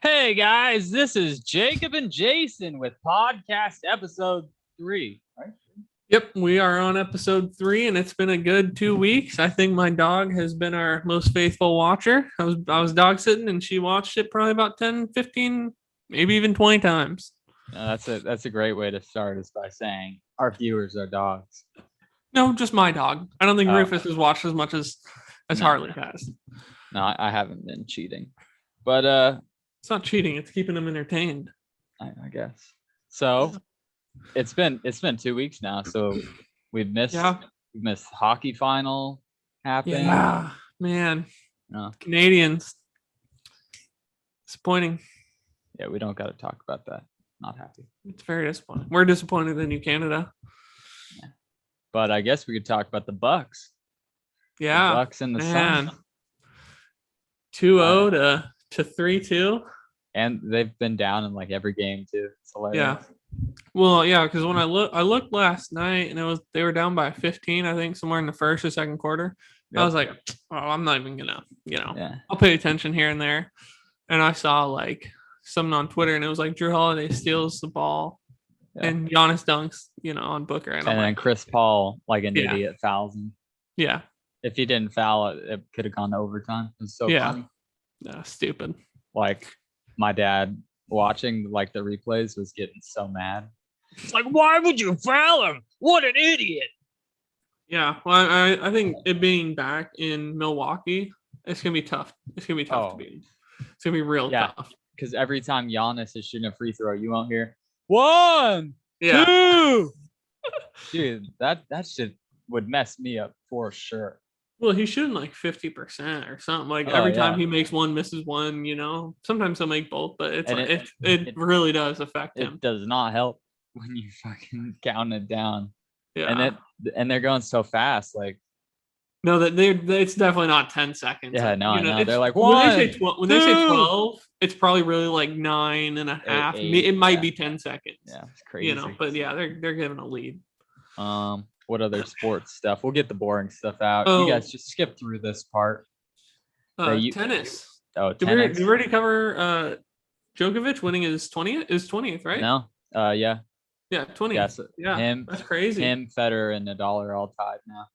Hey guys, this is Jacob and Jason with podcast episode 3. Right? Yep, we are on episode 3, and it's been a good 2 weeks. I think my dog has been our most faithful watcher. I was dog sitting, and she watched it probably about 10, 15, maybe even 20 times. That's a great way to start is by saying our viewers are dogs. No, just my dog. I don't think Rufus has watched as much as Harley has. No, I haven't been cheating, but it's not cheating; it's keeping him entertained. I guess. So it's been 2 weeks now. So we've missed hockey final happening. Yeah, man. No. Canadians. Disappointing. Yeah, we don't got to talk about that. Not happy. It's very disappointing. We're disappointed in you, Canada. Yeah. But I guess we could talk about the Bucks. Yeah. The Bucks and the Suns. 2-0 to 3-2. And they've been down in like every game too. It's hilarious. Yeah. Well, yeah, because when I looked last night and they were down by 15, I think, somewhere in the first or second quarter. Yep. I was like, oh, I'm not even gonna, I'll pay attention here and there. And I saw like something on Twitter, and it was like Drew Holiday steals the ball, and Giannis dunks, on Booker, and then Chris Paul, like an idiot, fouls him. Yeah. If he didn't foul it could have gone to overtime. It was so funny. Yeah, stupid. Like my dad watching like the replays was getting so mad. It's like, why would you foul him? What an idiot. Yeah, well, I think it being back in Milwaukee, it's gonna be tough. It's gonna be tough to beat. It's gonna be real tough. Because every time Giannis is shooting a free throw, you won't hear 1, 2. Dude, that shit would mess me up for sure. Well, he's shooting like 50% or something. Like every time he makes one, misses one. Sometimes he'll make both, but it really does affect him. It does not help when you fucking count it down. Yeah, and they're going so fast. Like, no, it's definitely not 10 seconds. Yeah, no, I know. They're like, when they say 12, it's probably really like 9.5. 8, it might be 10 seconds. Yeah, it's crazy. But yeah, they're giving a lead. What other sports stuff? We'll get the boring stuff out. You guys just skip through this part. Tennis. Oh, tennis. Did we already cover Djokovic winning his 20th, right? No. Yeah. Yeah, 20. Yeah, that's crazy. Him, Federer, and Nadal are all tied now.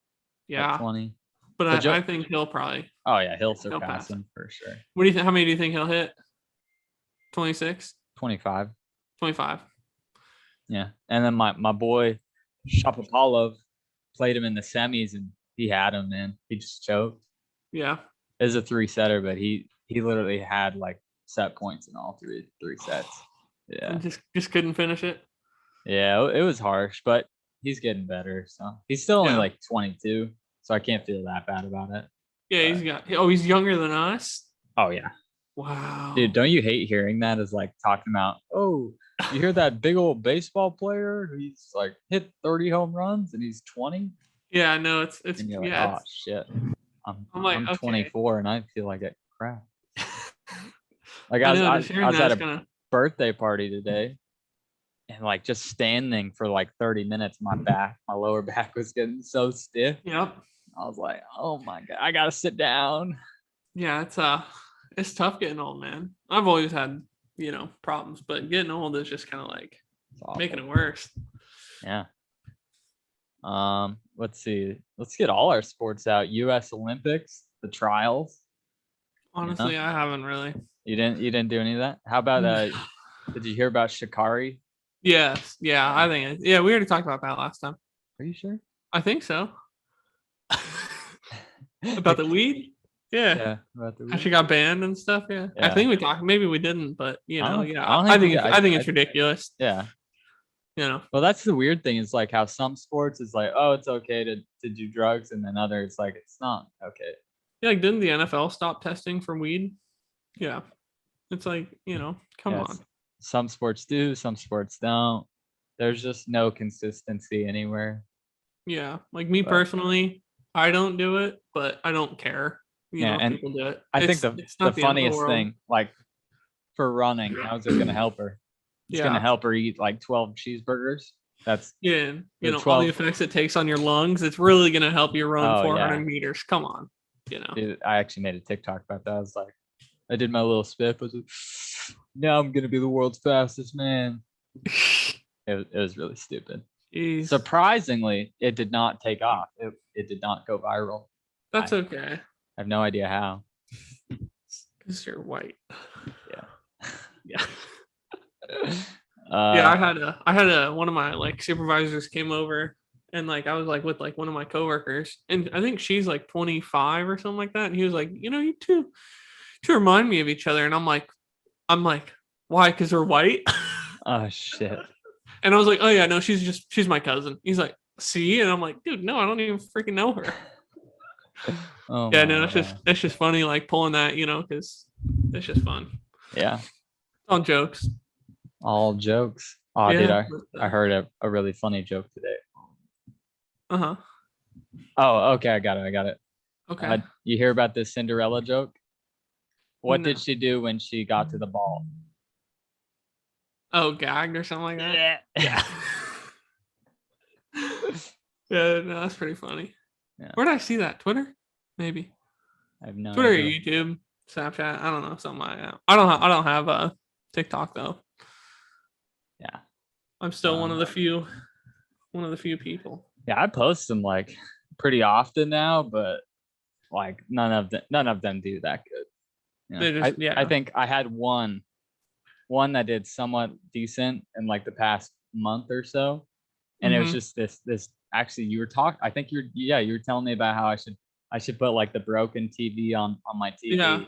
Yeah, 20. But I think he'll probably. Oh yeah, he'll surpass him for sure. What do you think? How many do you think he'll hit? 26. 25. 25. Yeah, and then my boy Shapovalov played him in the semis, and he had him. Man, he just choked. Yeah, it was a 3-setter, but he literally had like set points in all three sets. Yeah, and just couldn't finish it. Yeah, it was harsh, but he's getting better. So he's still only like 22, so I can't feel that bad about it. Yeah, he's younger than us. Oh yeah. Wow. Dude, don't you hate hearing that as like talking about, you hear that big old baseball player who's like hit 30 home runs and he's 20? Yeah, no, it's and you're like, oh shit. I'm 24 and I feel like a crap. Like I was at a birthday party today. And like just standing for like 30 minutes, my lower back was getting so stiff. Yep. I was like, oh my God, I gotta sit down. Yeah, it's tough getting old, man. I've always had, problems, but getting old is just kind of like making it worse. Yeah. Let's see. Let's get all our sports out. US Olympics, the trials. Honestly, I haven't really. You didn't do any of that? How about did you hear about Sha'Carri? Yes. Yeah, I think we already talked about that last time. Are you sure? I think so. About the weed? Yeah. About the weed. She got banned and stuff. Yeah. I think we talked. Maybe we didn't, but I think it's ridiculous. Yeah. Well, that's the weird thing is like how some sports is like, oh, it's okay to do drugs, and then others like it's not okay. Yeah, like didn't the NFL stop testing for weed? Yeah. It's like, come on. Some sports do, some sports don't. There's just no consistency anywhere. Yeah. Like me personally, I don't do it, but I don't care. And people do it. I think the funniest thing, like for running, how's it going to help her? It's going to help her eat like 12 cheeseburgers. That's all the effects it takes on your lungs. It's really going to help you run 400 meters. Come on. Dude, I actually made a TikTok about that. I was like, I did my little spit. Was now I'm gonna be the world's fastest man. It was really stupid. Jeez. Surprisingly, it did not take off. It did not go viral. That's okay. I have no idea how. Because you're white. Yeah. Yeah. Yeah, I had a one of my like supervisors came over, and like I was like with like one of my coworkers, and I think she's like 25 or something like that, and he was like, you two remind me of each other, and I'm like, why? Because we're white. Oh shit. And I was like, oh yeah, no, she's my cousin. He's like, see, and I'm like, dude, no, I don't even freaking know her. Oh yeah, no, it's just funny, like pulling that, because it's just fun. Yeah. All jokes. All jokes. Oh, yeah, dude, I heard a really funny joke today. Uh-huh. Oh, okay, I got it. Okay. You hear about this Cinderella joke? What did she do when she got to the ball? Oh, gagged or something like that? Yeah. Yeah, no, that's pretty funny. Yeah. Where did I see that? Twitter? Maybe. I have no Twitter, idea. YouTube, Snapchat. I don't know, something like that. I don't have a TikTok though. Yeah. I'm still one of the few people. Yeah, I post them like pretty often now, but like none of them do that good. I think I had one that did somewhat decent in like the past month or so. And it was just this actually you were talking, I think you were telling me about how I should put like the broken TV on my TV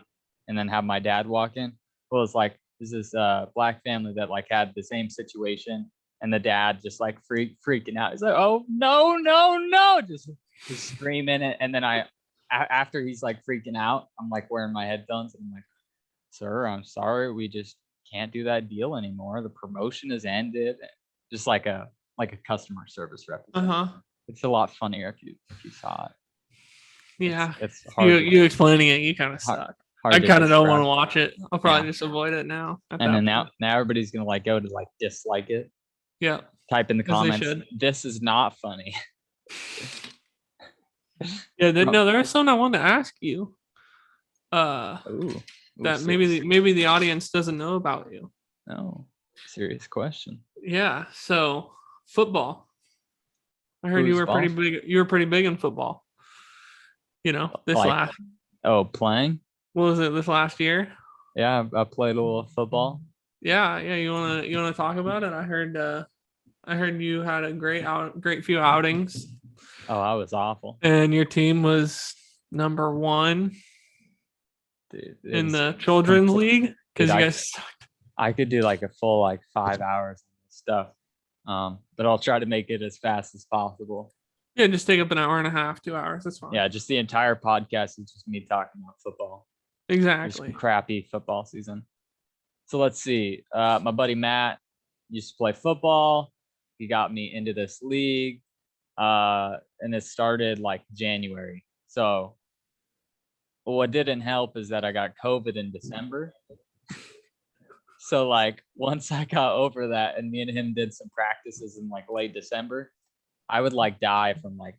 and then have my dad walk in. Well, it's like this is a black family that like had the same situation, and the dad just like freaking out. He's like, oh no, just screaming it. And then after he's like freaking out, I'm like wearing my headphones and I'm like, sir, I'm sorry, we just can't do that deal anymore. The promotion has ended. Just like a customer service representative. It's a lot funnier if you saw it. Yeah, it's hard. You explaining it, you kind of suck. I kind of don't want to watch it. I'll probably just avoid it now. And then now everybody's gonna like go to like dislike it. Yeah. Type in the comments. This is not funny. Yeah. No, there is something I wanted to ask you. That maybe the audience doesn't know about you. No, serious question. Yeah. So football. I heard you were pretty big. You were pretty big in football. This like, last. Oh, playing. What was it this last year? Yeah, I played a little football. Yeah. You wanna talk about it? I heard you had a great few outings. Oh, I was awful. And your team was number 1. Dude, in the children's league because you guys sucked. I could do like a full like 5 hours of stuff, but I'll try to make it as fast as possible. Yeah, just take up an hour and a half, 2 hours. That's fine. Yeah, just the entire podcast is just me talking about football. Exactly. Just crappy football season. So let's see. My buddy Matt used to play football. He got me into this league, and it started like January. So what didn't help is that I got COVID in December. So like once I got over that and me and him did some practices in like late December, I would like die from like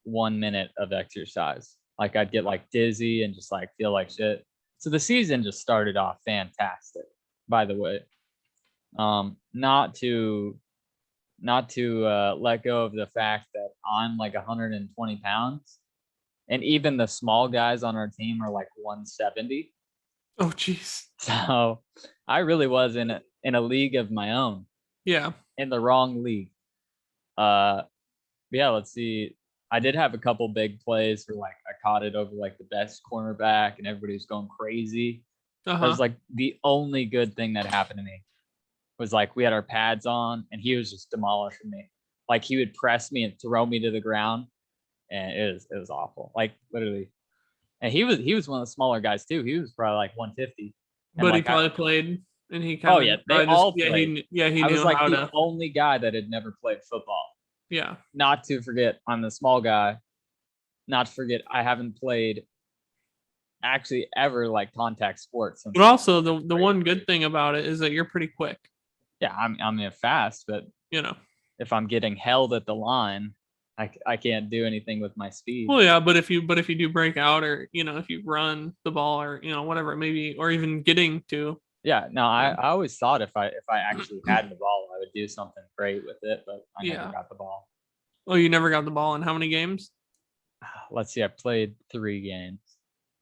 1 minute of exercise. Like I'd get like dizzy and just like feel like shit. So the season just started off fantastic, by the way. Not to let go of the fact that I'm like 120 pounds. And even the small guys on our team are like 170. Oh, geez. So I really was in a league of my own. Yeah. In the wrong league. Yeah, let's see. I did have a couple big plays where like I caught it over like the best cornerback and everybody was going crazy. That was like the only good thing that happened to me was like we had our pads on and he was just demolishing me. Like he would press me and throw me to the ground. And it was awful. Like literally. And he was one of the smaller guys too. He was probably like 150. But like, he probably played and he kind of they all played. He knew I was like the only guy that had never played football. Yeah. Not to forget I'm the small guy. Not to forget I haven't played actually ever like contact sports. But also the one good thing about it is that you're pretty quick. Yeah, I'm fast, but if I'm getting held at the line, I can't do anything with my speed. Well, yeah, but if you do break out or if you run the ball or whatever it may be, or even getting to Yeah, no, I always thought if I actually had the ball, I would do something great with it, but I never got the ball. Oh, you never got the ball in how many games? Let's see, I played 3 games.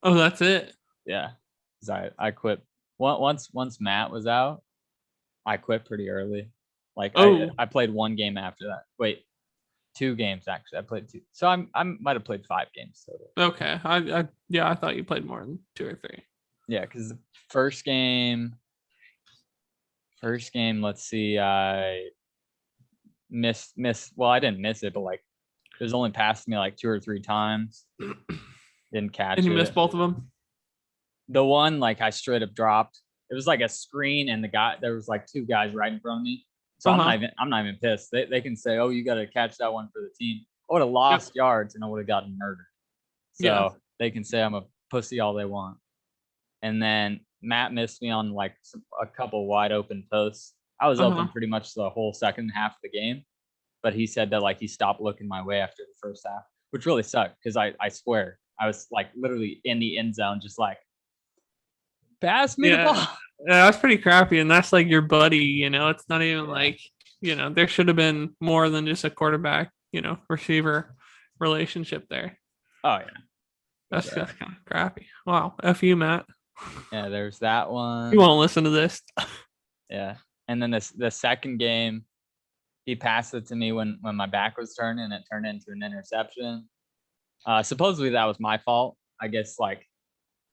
Oh, that's it. Yeah, because I quit once Matt was out. I quit pretty early. Like I played 1 game after that. Wait, 2 games actually. I played 2, so I might have played 5 games total. Okay, I thought you played more than 2 or 3. Yeah, because the first game, let's see, I missed. Well, I didn't miss it, but like it was only passed me like 2 or 3 times. Didn't catch it. And you missed both of them? The one, like I straight up dropped. It was like a screen, and there was like 2 guys right in front of me. So I'm not even pissed. They can say, "Oh, you got to catch that one for the team." I would have lost yards and I would have gotten murdered. So they can say I'm a pussy all they want. And then Matt missed me on like a couple wide open posts. I was open pretty much the whole second half of the game, but he said that like he stopped looking my way after the first half, which really sucked because I swear I was like literally in the end zone, just like pass me the ball. Yeah, that's pretty crappy, and that's like your buddy. It's not even like there should have been more than just a quarterback, receiver relationship there. Oh yeah, that's kind of crappy. Wow, F you, Matt. Yeah, there's that one. You won't listen to this. Yeah, and then the second game, he passed it to me when my back was turned, and it turned into an interception. Supposedly that was my fault. I guess like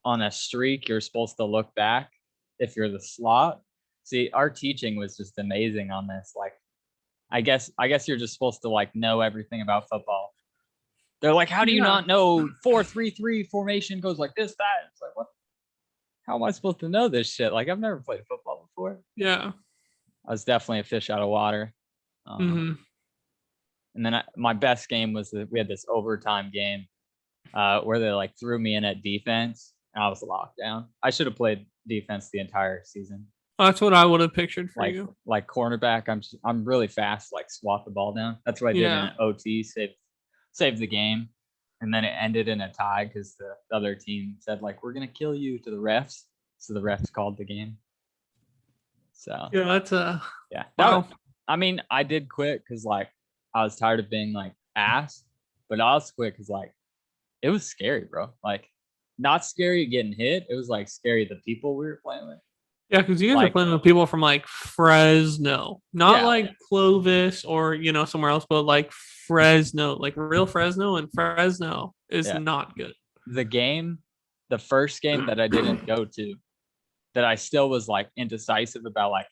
on a streak, you're supposed to look back if you're the slot. See, our teaching was just amazing on this. Like, I guess you're just supposed to like know everything about football. They're like, how do you not know 4-3-3 formation goes like this, that? It's like, what? How am I supposed to know this shit? Like, I've never played football before. Yeah. I was definitely a fish out of water. And then my best game was we had this overtime game where they like threw me in at defense, and I was locked down. I should have played defense the entire season. Oh, that's what I would have pictured for you. Like cornerback, I'm really fast. Like swat the ball down. That's what I did in an OT. Saved the game, and then it ended in a tie because the other team said like we're gonna kill you to the refs. So the refs called the game. So yeah, that's yeah. Wow. I mean, I did quit because like I was tired of being like ass, but I also quit because like it was scary, bro. Like not scary getting hit. It was like scary the people we were playing with. Yeah, because you guys are playing with people from like Fresno, not like Clovis or somewhere else, but like Fresno, like real Fresno, and Fresno is not good. The first game that I didn't go to, that I still was like indecisive about, like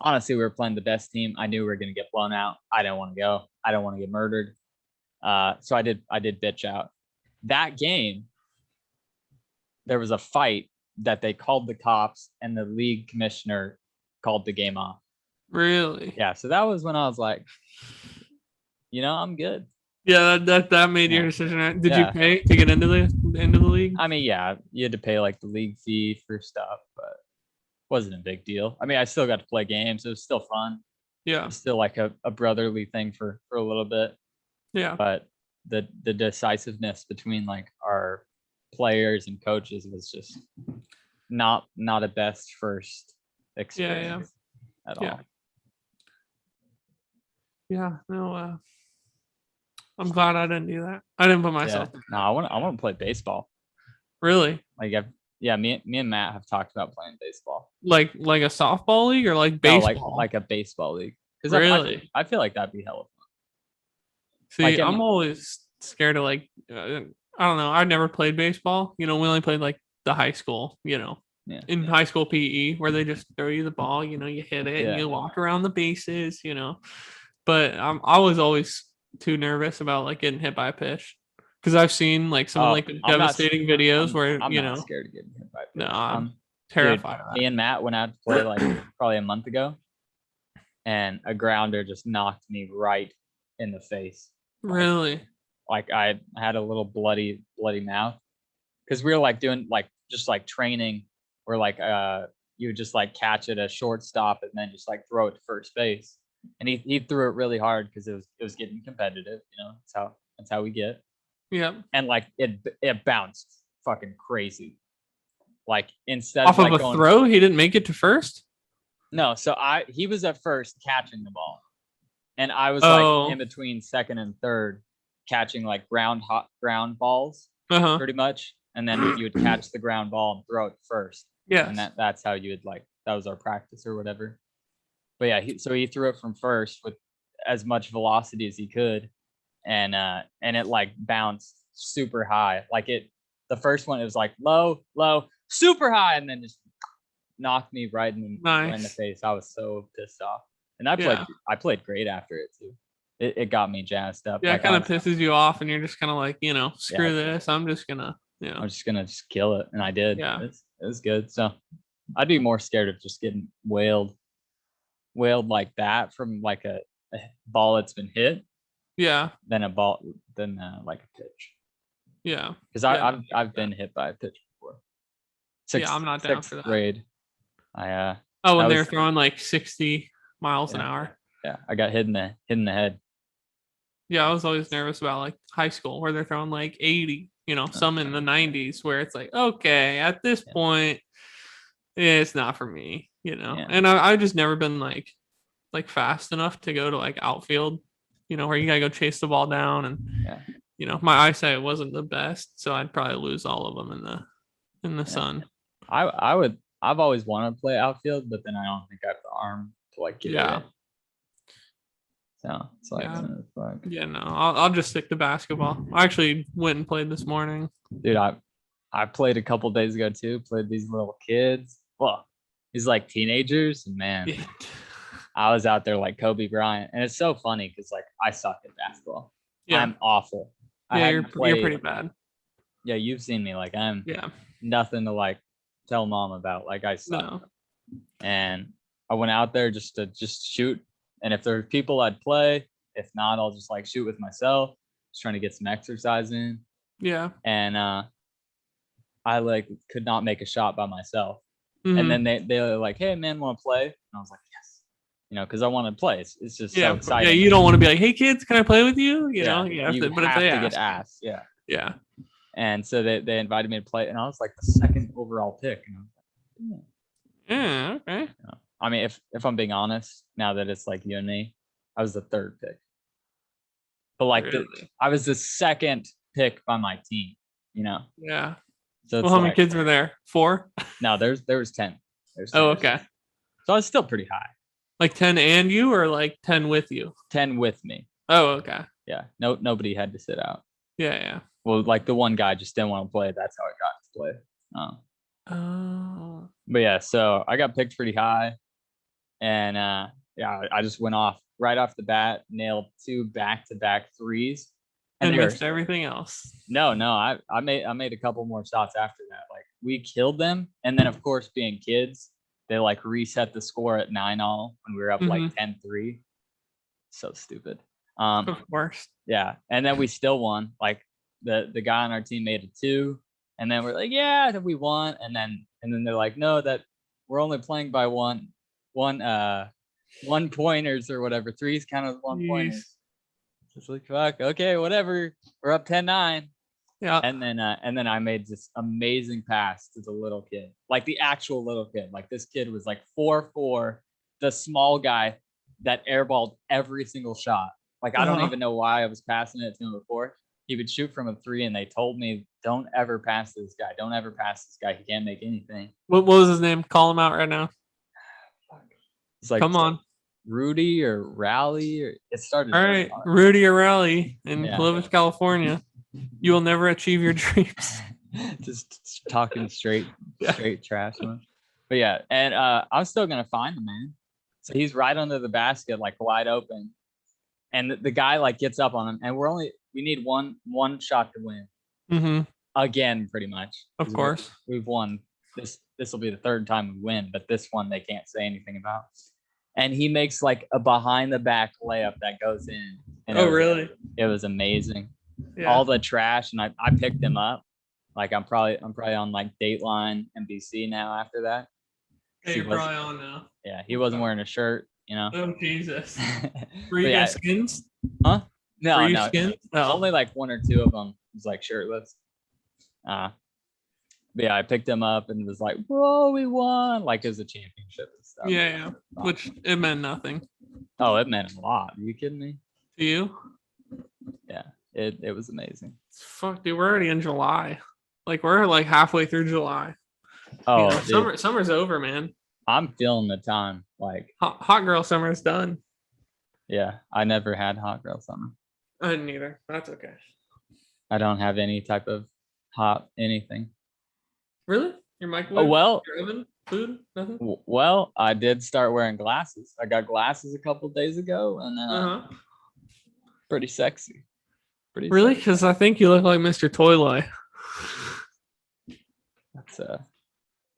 honestly, we were playing the best team. I knew we were gonna get blown out. I didn't want to go. I don't want to get murdered. So I did bitch out. That game, there was a fight that they called the cops, and the league commissioner called the game off. Really? Yeah. So that was when I was like, I'm good. Yeah, that made your decision. Did you pay to get into the league? I mean, yeah, you had to pay like the league fee for stuff, but it wasn't a big deal. I mean, I still got to play games. It was still fun. Yeah. It was still like a brotherly thing for a little bit. Yeah. But the decisiveness between like our players and coaches was just not a best first experience at all. Yeah, no, I'm glad I didn't do that. I didn't put myself. No, I want to play baseball. Really? Like me and Matt have talked about playing baseball. Like a softball league or like baseball? No, like a baseball league. Really? I feel like that'd be hella fun. See, like, I'm always scared of like I don't know. I've never played baseball. We only played like the high school. In high school PE where they just throw you the ball. You hit it and you walk around the bases. But I was always too nervous about like getting hit by a pitch because I've seen like some like devastating videos where I'm not scared of getting hit by a pitch. No, I'm terrified. Dude, me and Matt went out to play like probably a month ago, and a grounder just knocked me right in the face. Really? Like I had a little bloody mouth because we were like doing like just like training where like you would just like catch it at shortstop and then just like throw it to first base. And he threw it really hard because it was getting competitive. That's how we get. Yeah. And like it bounced fucking crazy. Like instead off of like a throw, he didn't make it to first. No, so he was at first catching the ball, and I was like in between second and third, catching like ground balls, pretty much, and then you would catch the ground ball and throw it first. Yeah, and that's how you would like that was our practice or whatever. But yeah, so he threw it from first with as much velocity as he could, and it like bounced super high. Like the first one it was like low, super high, and then just knocked me right in the face. I was so pissed off, and I played great after it too. It got me jazzed up. Yeah, like, it kind of pisses you off, and you're just kind of like, screw this. I'm just gonna, I'm just gonna kill it, and I did. Yeah, it was good. So I'd be more scared of just getting wailed like that from like a ball that's been hit. Yeah. Than like a pitch. Yeah. Because I've been hit by a pitch before. I'm not down for that. Grade. When they were throwing like 60 miles an hour. Yeah, I got hit in the head. Yeah, I was always nervous about like high school where they're throwing like 80, some in the 90s where it's like, okay, at this point, it's not for me, And I've just never been like fast enough to go to like outfield, where you gotta go chase the ball down, and my eyesight wasn't the best, so I'd probably lose all of them in the sun. I've always wanted to play outfield, but then I don't think I have the arm to like get it. So it's like, I'll just stick to basketball. I actually went and played this morning. Dude, I played a couple days ago too. Played these little kids. Well, these like teenagers, and man, I was out there like Kobe Bryant, and it's so funny because like I suck at basketball. Yeah, I'm awful. You're pretty bad. Yeah, you've seen me. Like I'm nothing to like tell mom about. Like I suck. No. And I went out there just to shoot. And if there's people, I'd play. If not, I'll just like shoot with myself. Just trying to get some exercise in. Yeah. And I like could not make a shot by myself. Mm-hmm. And then they were like, "Hey man, want to play?" And I was like, "Yes," because I want to play. It's just so exciting. Yeah, you don't want to be like, "Hey kids, can I play with you?" You know, you have to get asked. Yeah. Yeah. And so they invited me to play, and I was like the second overall pick. And I was like, yeah, okay. I mean, if I'm being honest, now that it's like you and me, I was the third pick. But like I was the second pick by my team, Yeah. So how many kids were there? 4? No, there was 10. Okay. So I was still pretty high. Like 10 and you, or like 10 with you? 10 with me. Oh, okay. Yeah. Nobody had to sit out. Yeah. Well, like the one guy just didn't want to play. That's how I got to play. Oh. But yeah, so I got picked pretty high, and I just went off right off the bat, nailed 2 back-to-back threes, and missed everything else. No, I made a couple more shots after that. Like we killed them, and then of course, being kids, they like reset the score at 9-all when we were up like 10-3. So stupid. Of course. Yeah, and then we still won. Like the guy on our team made a 2. And then we're like, yeah, that we won. And then they're like, no, that we're only playing by one pointers or whatever. 3s count as 1 pointers. Just like, fuck, okay, whatever. We're up 10-9. Yeah. And then I made this amazing pass to the little kid, like the actual little kid. Like this kid was like 4'4", the small guy that airballed every single shot. Like I don't even know why I was passing it to him before. He would shoot from a 3, and they told me, don't ever pass this guy. Don't ever pass this guy. He can't make anything. What was his name? Call him out right now. It's like, come on. Rudy or Rally. Or it started. All right. Rudy or Rally in Clovis, California. You will never achieve your dreams. Just talking straight trash. Man. But yeah. And I'm still going to find him, man. So he's right under the basket, like wide open. And the guy like gets up on him, and we need one shot to win. Mm-hmm. Again, pretty much. Of course. We've won. This will be the 3rd time we win, but this one they can't say anything about. And he makes like a behind the back layup that goes in. And really? It was amazing. Yeah. All the trash, and I picked him up. Like I'm probably on like Dateline NBC now after that. Hey, you're probably on now. Yeah, he wasn't wearing a shirt. Oh Jesus! Were you guys skins? Huh? No. Skins? No. Only like 1 or 2 of them was like shirtless. Yeah, I picked him up and was like, "Whoa, we won!" Like it was a championship and stuff. Yeah. Which it meant nothing. Oh, it meant a lot. Are you kidding me? To you? Yeah, it was amazing. Fuck, dude, we're already in July. Like we're like halfway through July. Oh, summer's over, man. I'm feeling the time. Like hot girl summer is done. Yeah, I never had hot girl summer. I didn't either. That's okay. I don't have any type of hot anything. Really? Your microwave? Oh, well, your oven? Food? Nothing? Well, I did start wearing glasses. I got glasses a couple days ago, and pretty sexy. Pretty really? Because I think you look like Mr. Toyloy. That's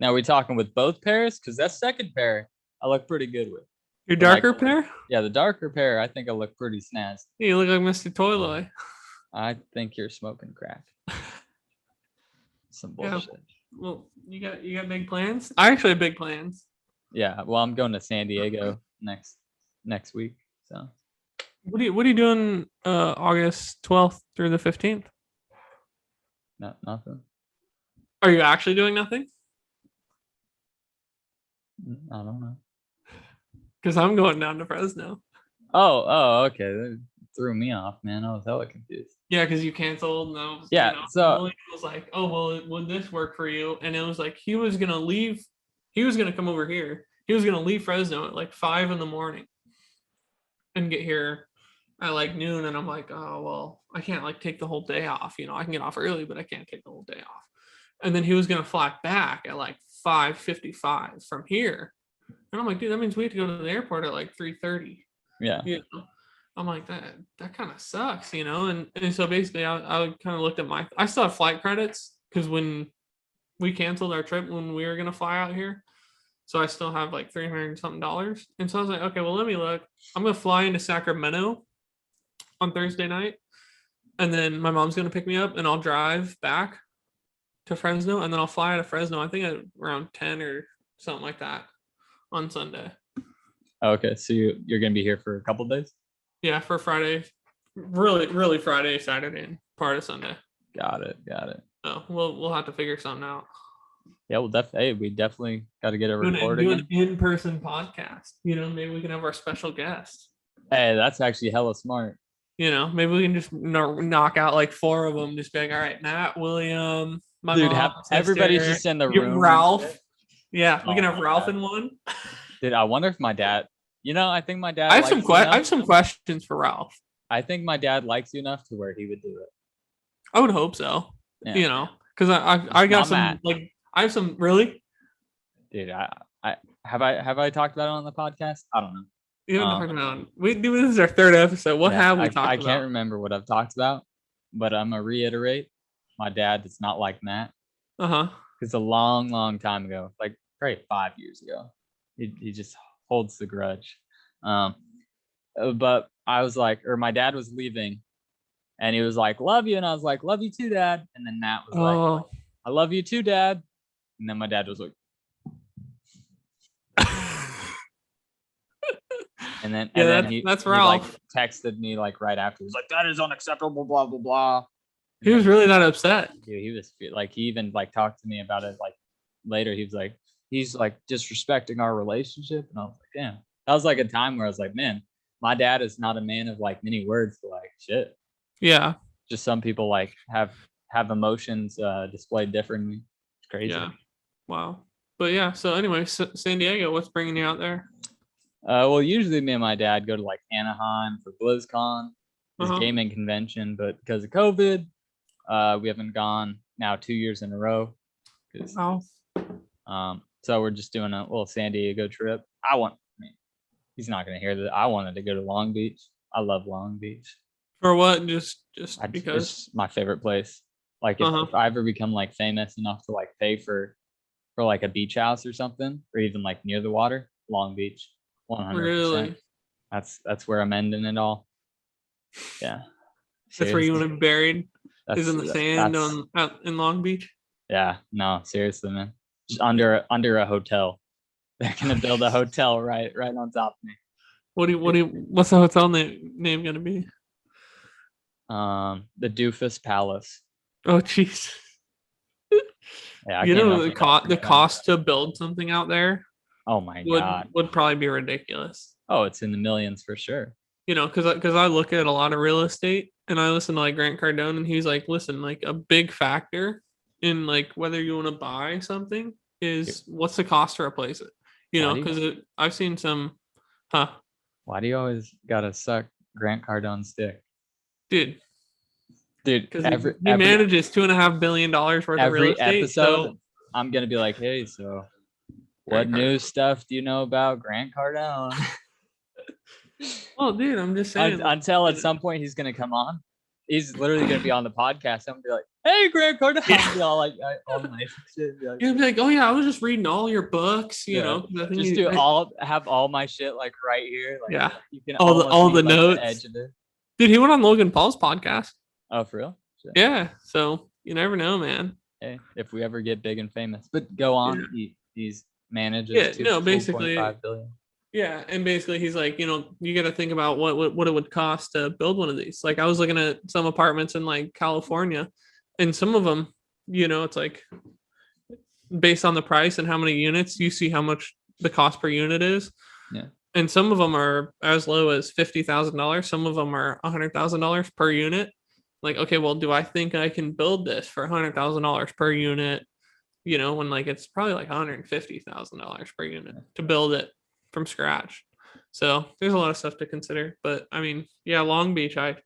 Now, are we talking with both pairs? Because that second pair, I look pretty good with. Your darker pair? Yeah, the darker pair, I think I look pretty snazzy. Yeah, you look like Mr. Toyloy. I think you're smoking crack. Some bullshit. Yeah. Well, you got big plans? I actually have big plans. Yeah, well, I'm going to San Diego next week. So, what are you doing August 12th through the 15th? Nothing. Are you actually doing nothing? I don't know. Because I'm going down to Fresno. Oh, okay. That threw me off, man. I was hella confused. Yeah, because you canceled. And I was, so it was like, oh, well, would this work for you? And it was like he was gonna leave. He was gonna come over here. He was gonna leave Fresno at like 5 a.m. and get here at like noon. And I'm like, oh well, I can't like take the whole day off. I can get off early, but I can't take the whole day off. And then he was gonna fly back at like 5:55 from here. And I'm like, dude, that means we have to go to the airport at like 3:30. Yeah. I'm like, that kind of sucks, And so basically, I kind of looked at I still have flight credits because when we canceled our trip when we were gonna fly out here, so I still have like $300 and something. And so I was like, okay, well, let me look. I'm gonna fly into Sacramento on Thursday night, and then my mom's gonna pick me up, and I'll drive back to Fresno, and then I'll fly out of Fresno. I think at around 10 or something like that on Sunday. Okay, so you're gonna be here for a couple days? Yeah, for Friday, really Friday, Saturday, and part of Sunday. Got it. Oh, we'll have to figure something out. Yeah, we definitely got to get a recording. Do an in-person podcast. Maybe we can have our special guest. Hey, that's actually hella smart. Maybe we can just knock out like 4 of them. Just be like, all right, Matt, William, my dude, mom, everybody's just in the room. Ralph. Yeah, we can have Ralph in one. Dude, I wonder if my dad. I think my dad. I have some questions for Ralph. I think my dad likes you enough to where he would do it. I would hope so. Yeah. Because I got some Matt. Like I have some really. Dude, I have talked about it on the podcast? I don't know. You haven't talked about it. This is our 3rd episode. What have we talked about? I can't remember what I've talked about, but I'm gonna reiterate. My dad does not like Matt. It's a long time ago, like probably 5 years ago. He just holds the grudge. But I was like, or my dad was leaving and he was like, love you. And I was like, love you too, Dad. And then Matt was like, I love you too, Dad. And then my dad was like, and then that's Ralph. He like texted me like right after. He was like, that is unacceptable, blah, blah, blah. He was really not upset. Dude, he was like, he even like talked to me about it like later. He was like, he's like disrespecting our relationship. And I was like, damn. That was like a time where I was like, man, my dad is not a man of like many words, but like shit. Yeah. Just some people like have emotions displayed differently. It's crazy. Yeah. Wow. But yeah. So anyway, San Diego, what's bringing you out there? Well, usually me and my dad go to like Anaheim for BlizzCon, this gaming convention, but because of COVID, we haven't gone now 2 years in a row. Wow. So we're just doing a little San Diego trip. He's not going to hear that. I wanted to go to Long Beach. I love Long Beach. For what? Just because? It's my favorite place. Like if I ever become like famous enough to like pay for like a beach house or something, or even like near the water, Long Beach, 100%. Really? That's where I'm ending it all. Yeah. That's where you want to be buried? Is in the sand out in Long Beach? Yeah. No, seriously, man. Just under a hotel. They're gonna build a hotel right on top of me. What's the hotel name gonna be? The Doofus Palace. Oh jeez. Yeah, the cost to build something out there. Oh my God, would probably be ridiculous. Oh, it's in the millions for sure. Because I look at a lot of real estate and I listen to like Grant Cardone, and he's like, listen, like a big factor in like whether you want to buy something is what's the cost to replace it. Because I've seen some, Why do you always gotta suck Grant Cardone's dick, dude? Because he manages $2.5 billion worth of real estate. Every episode, I'm gonna be like, hey, so what new stuff do you know about Grant Cardone? Well, dude, I'm just saying. Until at some point he's gonna come on. He's literally gonna be on the podcast. I'm gonna be like, "Hey, Grant Cardone," yeah. Be all like, all nice and shit. Be like, you'll be like, "Oh yeah, I was just reading all your books." You know, just have all my shit like right here. Like, yeah, you can all the notes. The edge of it. Dude, he went on Logan Paul's podcast. Oh, for real? Shit. Yeah. So you never know, man. Hey, if we ever get big and famous, but go on. Yeah. He's manages. Basically. $2.5 billion. Yeah, and basically he's like, you got to think about what it would cost to build one of these. Like I was looking at some apartments in like California, and some of them, it's like based on the price and how many units, you see how much the cost per unit is. Yeah. And some of them are as low as $50,000. Some of them are $100,000 per unit. Like, okay, well, do I think I can build this for $100,000 per unit? When like it's probably like $150,000 per unit to build it from scratch. So there's a lot of stuff to consider. But I mean, yeah, Long Beach, I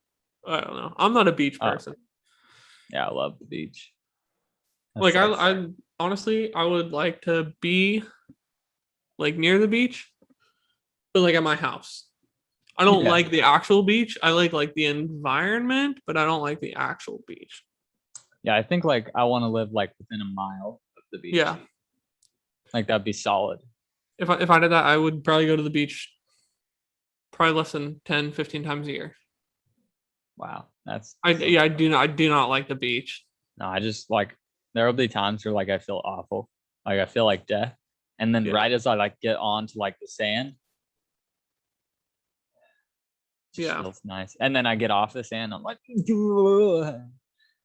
don't know. I'm not a beach person. Yeah, I love the beach. Like I honestly, I would like to be like near the beach, but like at my house. I don't like the actual beach. I like the environment, but I don't like the actual beach. Yeah, I think like I want to live like within a mile of the beach. Yeah. Like that'd be solid. If I did that, I would probably go to the beach probably less than 10, 15 times a year. Wow. I do not like the beach. No, I just like there will be times where like I feel awful. Like I feel like death. And then right as I like get onto like the sand, it feels nice. And then I get off the sand, I'm like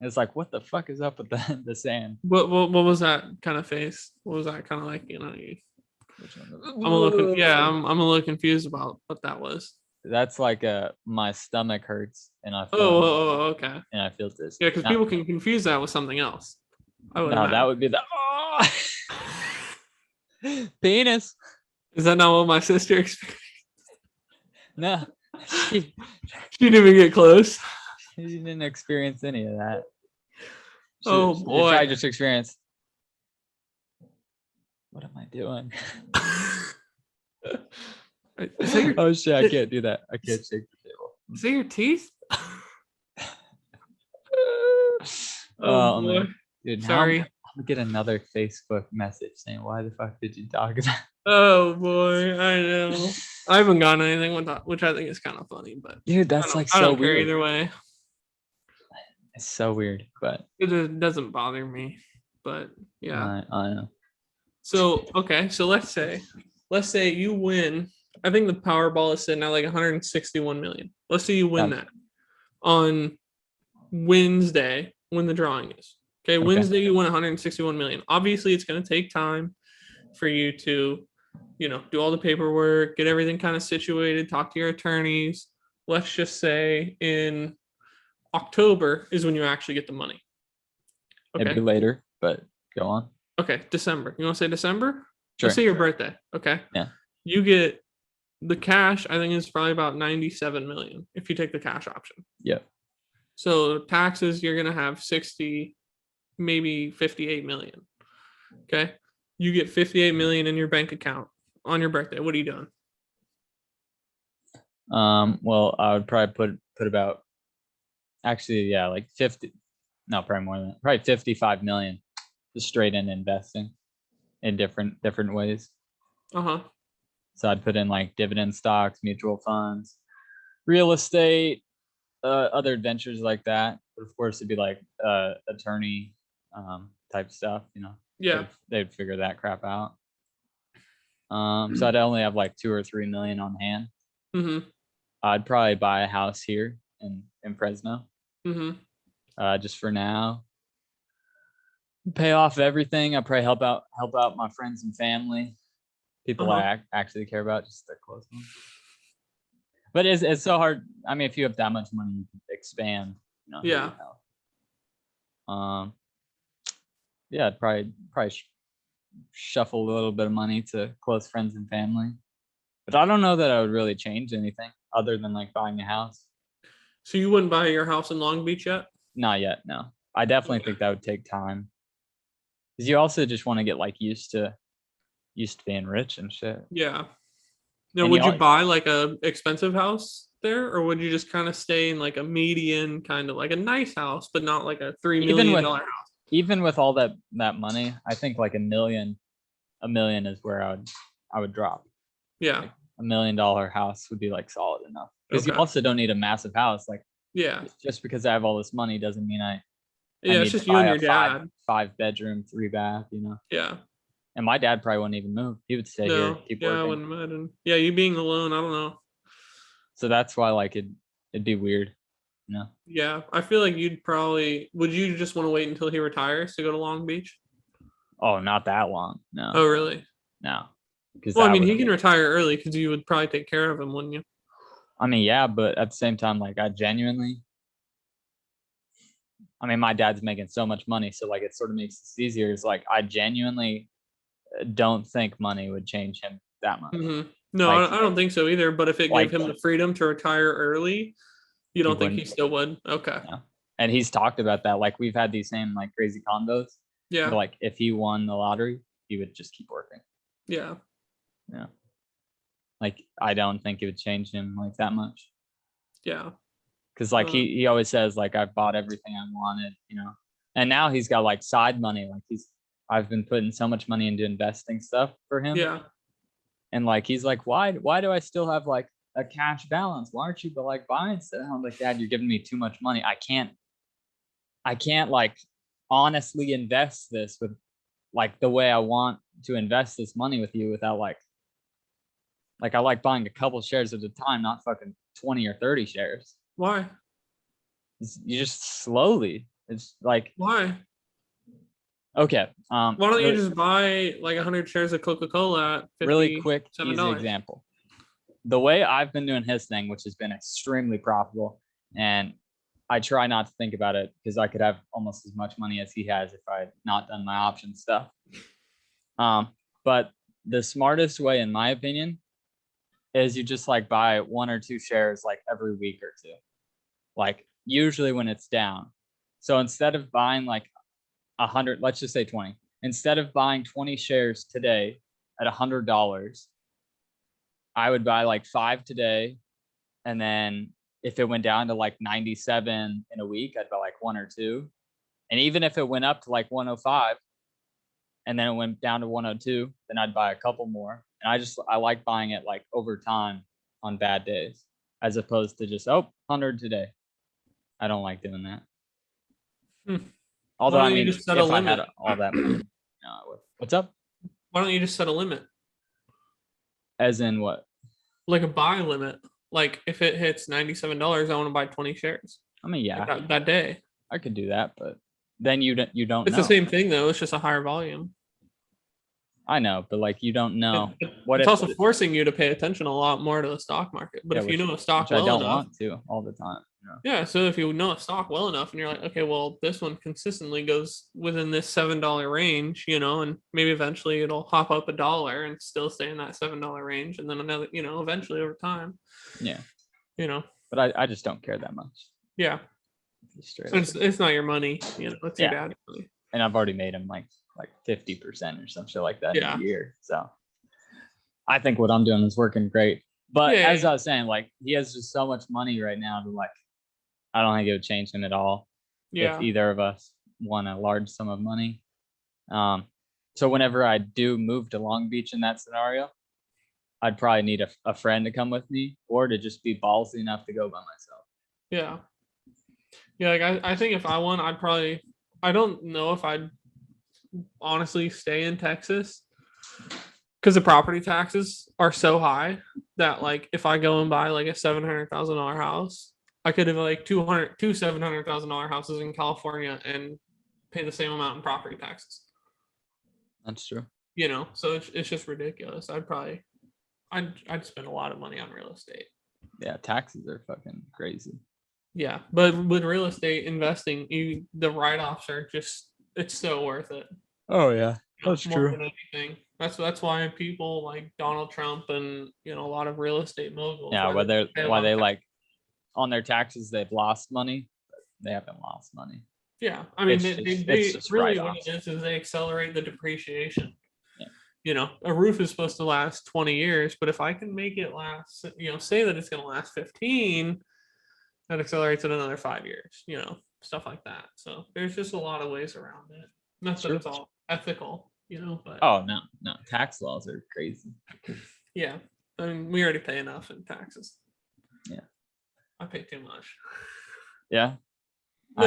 it's like, what the fuck is up with the sand? What was that kind of face? What was that kind of like, I'm a little confused about what that was. That's like my stomach hurts and I feel okay. And I feel this. Yeah, because people can confuse that with something else. That would be the penis. Is that not what my sister experienced? No. She didn't even get close. She didn't experience any of that. Boy. I just experienced. What am I doing? Oh shit! I can't do that. I can't shake the table. Is that your teeth? Oh boy. Man. Dude, sorry. I'm gonna get another Facebook message saying, "Why the fuck did you talk about?" Oh boy, I know. I haven't gotten anything with that, which I think is kind of funny, but dude, that's like so I don't weird. care either way. It's so weird, but it doesn't bother me. But yeah, I know. So okay, so let's say you win. I think the Powerball is sitting at like 161 million. Let's say you win that on Wednesday when the drawing is. Okay, Wednesday you win 161 million. Obviously, it's going to take time for you to, do all the paperwork, get everything kind of situated, talk to your attorneys. Let's just say in October is when you actually get the money. Okay. Maybe later, but go on. Okay, December. You want to say December? Sure. Let's say your birthday. Okay. Yeah. You get the cash. I think it's probably about 97 million if you take the cash option. Yeah. So taxes, you're gonna have 60, maybe 58 million. Okay. You get 58 million in your bank account on your birthday. What are you doing? Well, I would probably put about like 50. No, probably more than that. Probably 55 million. Just straight in investing in different ways. So I'd put in like dividend stocks, mutual funds, real estate, other adventures like that. But of course, it'd be like attorney type stuff. Yeah, they'd figure that crap out. So I'd only have like 2 or 3 million on hand. I'd probably buy a house here in Fresno. Just for now. pay off everything. I probably help out my friends and family, people I actually care about, just their close ones. But it's so hard. I mean, if you have that much money, you can expand. Yeah. Yeah, I'd probably shuffle a little bit of money to close friends and family. But I don't know that I would really change anything other than like buying a house. So you wouldn't buy your house in Long Beach yet? Not yet, no. I definitely think that would take time. Because you also just want to get like used to being rich and shit. Yeah. Now, would you buy like a expensive house there, or would you just kind of stay in like a median, kind of like a nice house, but not like a $3 million house? Even with all that money, I think like a million is where I would drop. Yeah. Like $1 million house would be like solid enough. Because you also don't need a massive house. Like, yeah, just because I have all this money doesn't mean I it's just you and your dad. 5-bedroom, 3-bath, Yeah. And my dad probably wouldn't even move. He would stay here, keep working. I wouldn't imagine. Yeah, you being alone, I don't know. So that's why like it'd be weird, Yeah, I feel like would you just want to wait until he retires to go to Long Beach? Oh, not that long. No. Oh, really? No. Well, I mean, he can retire early because you would probably take care of him, wouldn't you? I mean, yeah, but at the same time, like my dad's making so much money, so like it sort of makes this easier. It's like I genuinely don't think money would change him that much. Mm-hmm. No, like, I don't think so either. But if it gave him the freedom to retire early, you don't think he still would? Okay. Yeah. And he's talked about that. Like we've had these same like crazy combos. Yeah. Like if he won the lottery, he would just keep working. Yeah. Yeah. Like I don't think it would change him like that much. Yeah. Because like he always says like I've bought everything I wanted, and now he's got like side money. Like I've been putting so much money into investing stuff for him. Yeah. And like he's like, why do I still have like a cash balance? Why aren't you like buying stuff? I'm like, Dad, you're giving me too much money. I can't like honestly invest this with like the way I want to invest this money with you without like I like buying a couple shares at a time, not fucking 20 or 30 shares. Why? You just slowly. It's like why? Okay. Why don't you just buy like 100 shares of Coca-Cola at $57? Really quick, easy example. The way I've been doing his thing, which has been extremely profitable, and I try not to think about it because I could have almost as much money as he has if I had not done my option stuff. But the smartest way, in my opinion, is you just like buy 1 or 2 shares like every week or two. Like usually when it's down. So instead of buying like 100, let's just say 20. Instead of buying 20 shares today at $100, I would buy like 5 today. And then if it went down to like 97 in a week, I'd buy like 1 or 2. And even if it went up to like 105 and then it went down to 102, then I'd buy a couple more. And I like buying it like over time on bad days, as opposed to just 100 today. I don't like doing that. Although I mean, if I had all that money, I would. What's up? Why don't you just set a limit? As in what? Like a buy limit. Like if it hits $97, I want to buy 20 shares. I mean, yeah, like that day. I could do that, but then you don't. It's the same thing though. It's just a higher volume. I know, but like you don't know it's also forcing you to pay attention a lot more to the stock market. But if you know a stock well enough, I don't want to all the time. Yeah, so if you know a stock well enough and you're like, okay, well, this one consistently goes within this $7 range, and maybe eventually it'll hop up $1 and still stay in that $7 range, and then another, eventually over time. Yeah. But I just don't care that much. Yeah. It's not your money, it's your dad's money. And I've already made him like 50% or some shit like that in a year. So I think what I'm doing is working great. But as I was saying, like he has just so much money right now to like, I don't think it would change him at all if either of us won a large sum of money. So whenever I do move to Long Beach in that scenario, I'd probably need a friend to come with me or to just be ballsy enough to go by myself. Yeah. Yeah, like I think if I won, I don't know if I'd honestly stay in Texas because the property taxes are so high that like if I go and buy like a $700,000 house, I could have like two $700,000 houses in California and pay the same amount in property taxes. That's true. You know, so it's just ridiculous. I'd spend a lot of money on real estate. Yeah, taxes are fucking crazy. Yeah, but with real estate investing, the write-offs are just, it's so worth it. Oh yeah, that's true. Than anything. That's why people like Donald Trump and a lot of real estate moguls. Yeah, why they like on their taxes they've lost money, but they haven't lost money. Yeah, I mean they really what it is they accelerate the depreciation. Yeah. A roof is supposed to last 20 years, but if I can make it last, say that it's going to last 15, that accelerates it another 5 years. Stuff like that. So there's just a lot of ways around it. Not that it's all ethical, but oh no, tax laws are crazy. Yeah, I mean we already pay enough in taxes. Yeah, I pay too much. Yeah, I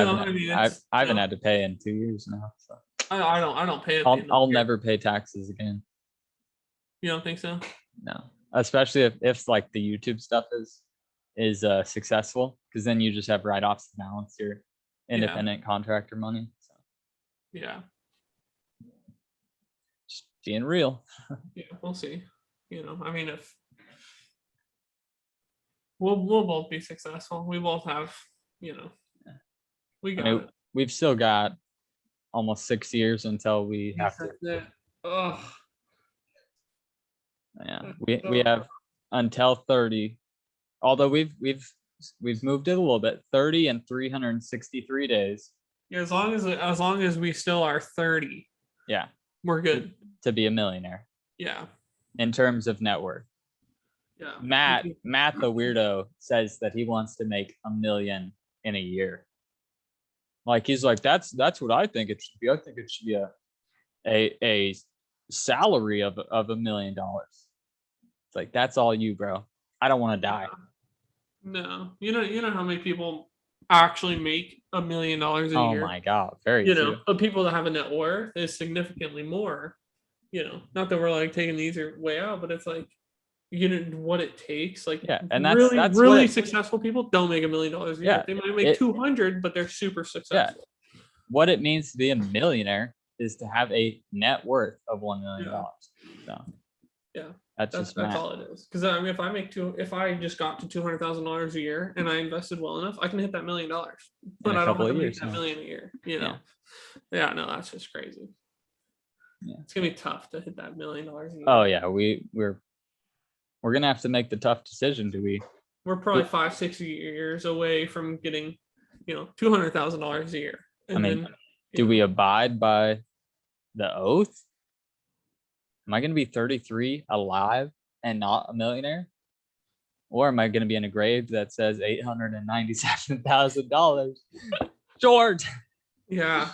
haven't had to pay in 2 years now. So I don't pay it. I'll never pay taxes again. You don't think so? No, especially if like the YouTube stuff is successful, because then you just have write-offs to balance your independent contractor money. So yeah, just being real. Yeah, we'll see. I mean, if we'll both be successful, we both have, we got it. We've still got almost 6 years until we have to. Oh. Yeah, we have until 30. Although we've moved it a little bit, 30 and 363 days. Yeah, as long as we still are 30. Yeah, we're good to be a millionaire. Yeah. In terms of net worth. Yeah. Matt the weirdo says that he wants to make $1 million in a year. Like he's like, that's what I think it should be. I think it should be a salary of $1 million. It's like, that's all you, bro. I don't want to die. No. You know how many people actually make $1 million a year? Oh my God. Very few. But people that have a net worth is significantly more. Not that we're like taking the easier way out, but it's like, what it takes. Like, yeah, and that's really successful people don't make $1 million a year. Yeah, they might make 200, but they're super successful. Yeah. What it means to be a millionaire is to have a net worth of $1 million. So yeah, that's all it is. Because I mean, if I just got to $200,000 a year and I invested well enough, I can hit that $1 million. But I don't have to make that $1 million a year. Yeah, no, that's just crazy. Yeah, it's gonna be tough to hit that $1 million a year. Oh yeah, we're gonna have to make the tough decision. We're probably 5-6 years away from getting, $200,000 a year. And do we abide by the oath? Am I gonna be 33 alive and not a millionaire? Or am I gonna be in a grave that says $897,000? George. Yeah.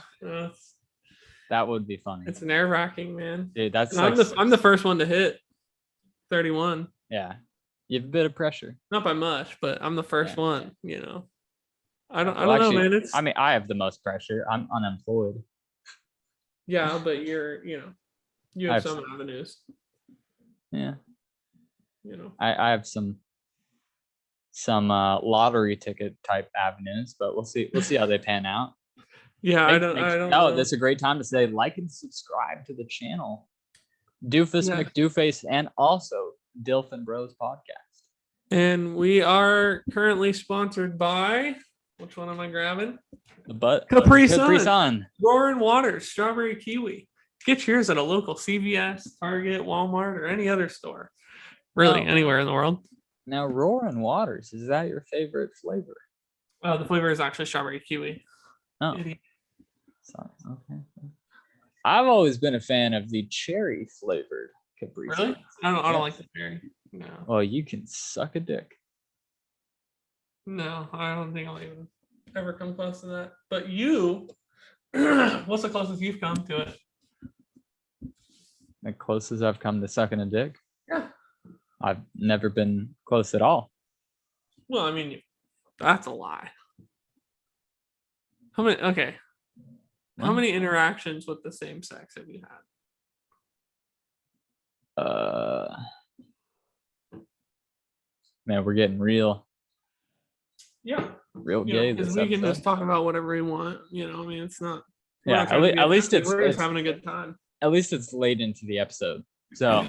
That would be funny. It's nerve-wracking, man. Dude, that's I'm the first one to hit 31. Yeah. You have a bit of pressure. Not by much, but I'm the first one, I don't know, man. I have the most pressure. I'm unemployed. Yeah, but you have some avenues. Yeah. I have some lottery ticket type avenues, but we'll see how they pan out. Yeah, I don't know. This is a great time to say like and subscribe to the channel. Doofus, Mcdooface, and also Dilf and Bros podcast. And we are currently sponsored by, which one am I grabbing? Capri Sun. Roaring Waters, strawberry kiwi. Get yours at a local CVS, Target, Walmart, or any other store. Really, anywhere in the world. Now, Roaring Waters, is that your favorite flavor? The flavor is actually strawberry kiwi. Oh. Sorry. Okay. I've always been a fan of the cherry flavored Capri Sun. Really? I don't like the cherry. No. Well, you can suck a dick. No, I don't think I'll even ever come close to that. But you, what's the closest you've come to it? The closest I've come to sucking a dick? Yeah. I've never been close at all. Well, I mean, that's a lie. How many interactions with the same sex have you had? Man, we're getting real. Yeah. Real gay. Because we can just talk about whatever we want. It's not. Yeah, at least we're just having a good time. At least it's late into the episode. So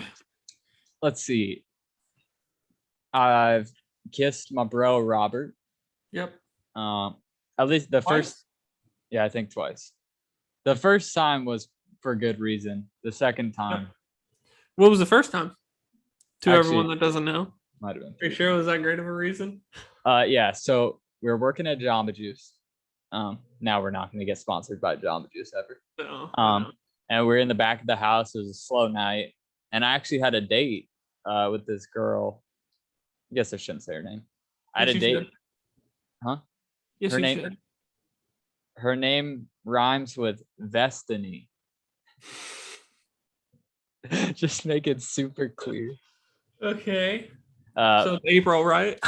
let's see. I've kissed my bro Robert. Yep. At least the first. Yeah, I think twice. The first time was for good reason. The second time. Yep. What was the first time? Everyone that doesn't know. Might have been. Are you sure it was that great of a reason? Yeah. So we were working at Jamba Juice. Now we're not going to get sponsored by Jamba Juice ever. No. And we're in the back of the house. It was a slow night, and I actually had a date with this girl. I guess I shouldn't say her name. I had a date. Should. Huh? Yes, her you name. Should. Her name rhymes with Destiny. Just make it super clear. Okay. So it's April, right?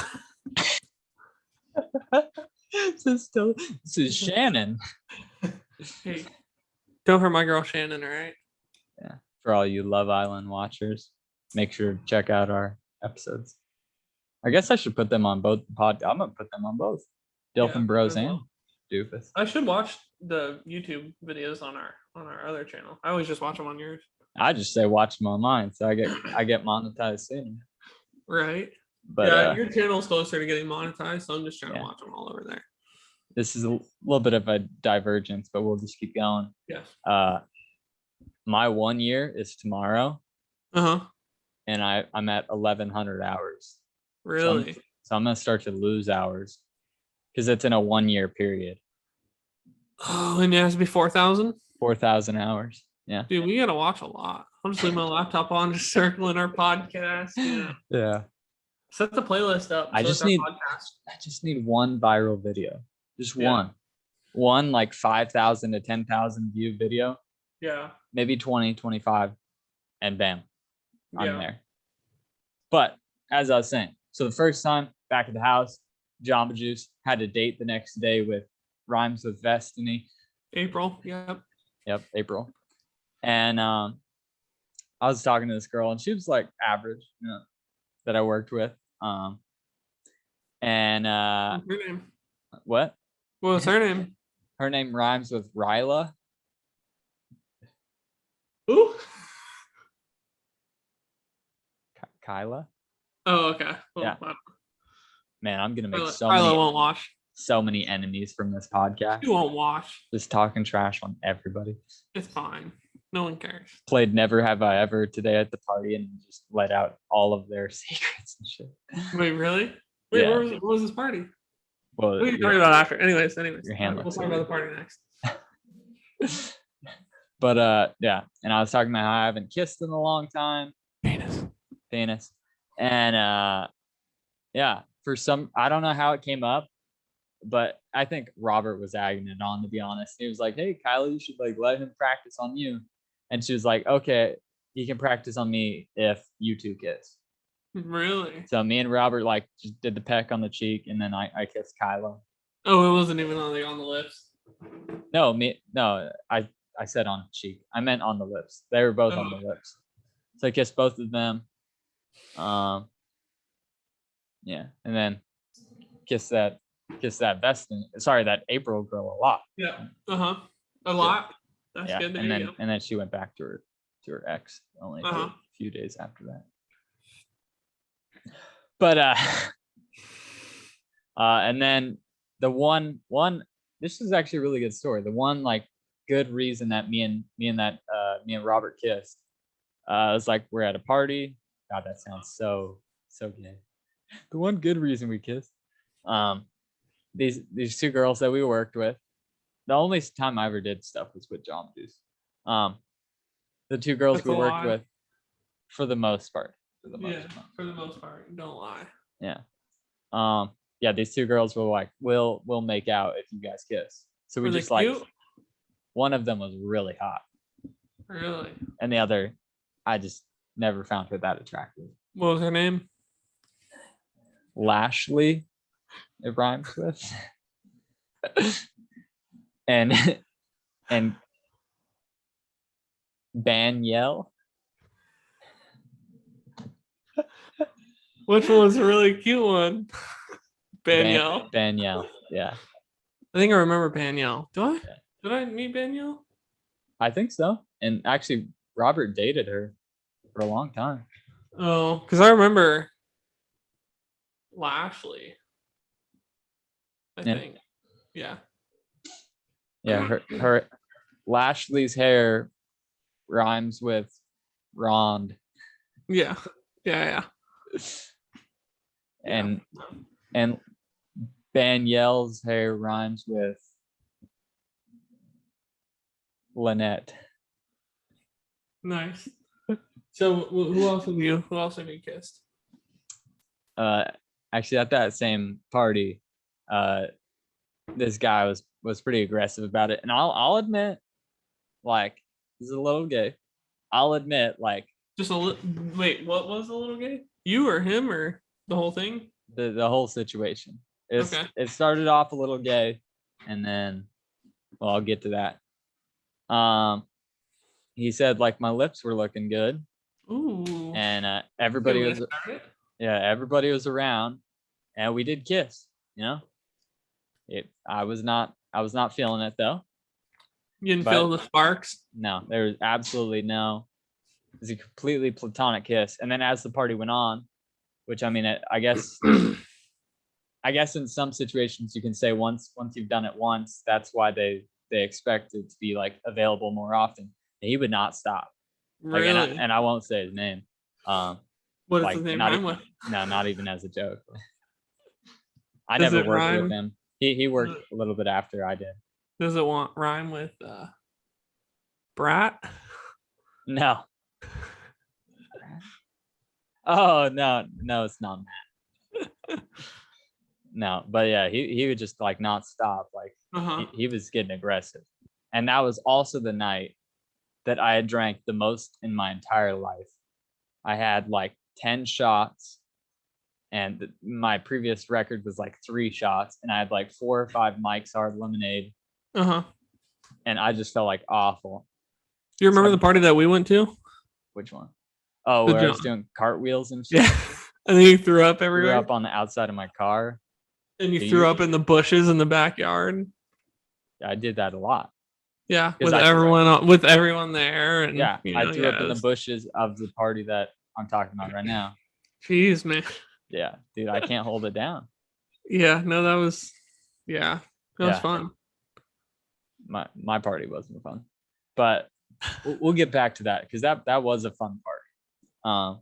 This is Shannon. Hey, don't hurt my girl Shannon, all right? Yeah. For all you Love Island watchers, make sure to check out our episodes. I guess I should put them on both I'm gonna put them on both. Dilf and Bros and Doofus. I should watch the YouTube videos on our other channel. I always just watch them on yours. I just say watch them on mine, so I get monetized soon. Right. But yeah, your channel's closer to getting monetized, so I'm just trying to watch them all over there. This is a little bit of a divergence, but we'll just keep going. Yes. My 1 year is tomorrow. Uh-huh. And I'm at 1,100 hours. Really? So I'm gonna start to lose hours because it's in a 1 year period. Oh, and it has to be 4,000? 4,000 hours. Yeah. Dude, we gotta watch a lot. I'm just leaving my laptop on, just circling our podcast. Yeah. Set the playlist up. I just need one viral video. Just one like 5,000 to 10,000 view video. Yeah. Maybe 20, 25, and bam, I'm there. But as I was saying, so the first time back at the house, Jamba Juice, had a date the next day with rhymes with Destiny. April. Yep, April. And I was talking to this girl, and she was like average, that I worked with. And what's her name? What? What was her name? Her name rhymes with Ryla. Who? Kyla. Oh, okay. Well, yeah. Man, I'm gonna make won't watch. So many enemies from this podcast. You won't watch. Just talking trash on everybody. It's fine. No one cares. Played Never Have I Ever today at the party and just let out all of their secrets and shit. Wait, really? Wait, yeah. What was this party? Well, what are you talking about after? Anyways. Your hand we'll talk about the party next. But yeah, and I was talking about how I haven't kissed in a long time. Penis. And yeah, I don't know how it came up, but I think Robert was egging it on, to be honest. He was like, "Hey, Kyla, you should like let him practice on you." And she was like, "Okay, he can practice on me if you two kiss." Really? So me and Robert like just did the peck on the cheek, and then I kissed Kyla. Oh, it wasn't even on the lips. No, I said on the cheek. I meant on the lips. They were both on the lips. So I kissed both of them. Yeah, and then kissed that that April girl a lot. Yeah. A lot. That's good. And then she went back to her ex only a few days after that. But and then the one this is actually a really good story. The one like good reason that me and Robert kissed was like we're at a party. God, that sounds so gay. The one good reason we kissed, these two girls that we worked with. The only time I ever did stuff was with Jamba Juice. The two girls we worked with, for the most part. For the most part, don't lie. Yeah. Yeah, these two girls were like, we'll make out if you guys kiss. So we just like, one of them was really hot. Really? And the other, I just never found her that attractive. What was her name? Lashley, it rhymes with. and Danielle. Which one was a really cute one? Danielle. Danielle, yeah. I think I remember Danielle. Do I? Did I meet Danielle? I think so. And actually, Robert dated her for a long time. Oh, because I remember Lashley. I think. Yeah. Yeah, her Lashley's hair rhymes with Rond. Yeah. And Danielle's hair rhymes with Lynette. Nice. So who else have you kissed? Actually at that same party, this guy was pretty aggressive about it. And I'll admit, like, this is a little gay. I'll admit, like, just a little. Wait, what was a little gay? You or him or the whole thing? The whole situation. It started off a little gay, and then, well, I'll get to that. He said, like, my lips were looking good. Ooh. And everybody was around, and we did kiss. You know, I was not feeling it though. You didn't feel the sparks? No, there was absolutely no. It was a completely platonic kiss. And then as the party went on, which I mean, I guess in some situations you can say once you've done it once, that's why they expect it to be like available more often. And he would not stop. Really? Like, and I won't say his name. What is his name? No, not even as a joke. I never worked with him. He worked a little bit after I did. Does it rhyme with Brat? No. Oh no, it's not that. No, but yeah, he would just like not stop. Like he was getting aggressive. And that was also the night that I had drank the most in my entire life. I had like 10 shots, and my previous record was like 3 shots, and I had like 4 or 5 Mike's Hard Lemonade. And I just felt like awful. Do you remember the party that we went to? Which one? Oh, where I was doing cartwheels and shit. Yeah. And then you threw up everywhere. Threw up on the outside of my car. And you threw up in the bushes in the backyard. I did that a lot. Yeah, with everyone there. And, yeah, I threw up in the bushes of the party that I'm talking about right now. Jeez, man. Yeah, dude, I can't hold it down. Yeah, no, that was fun. My party wasn't fun, but we'll get back to that because that was a fun party.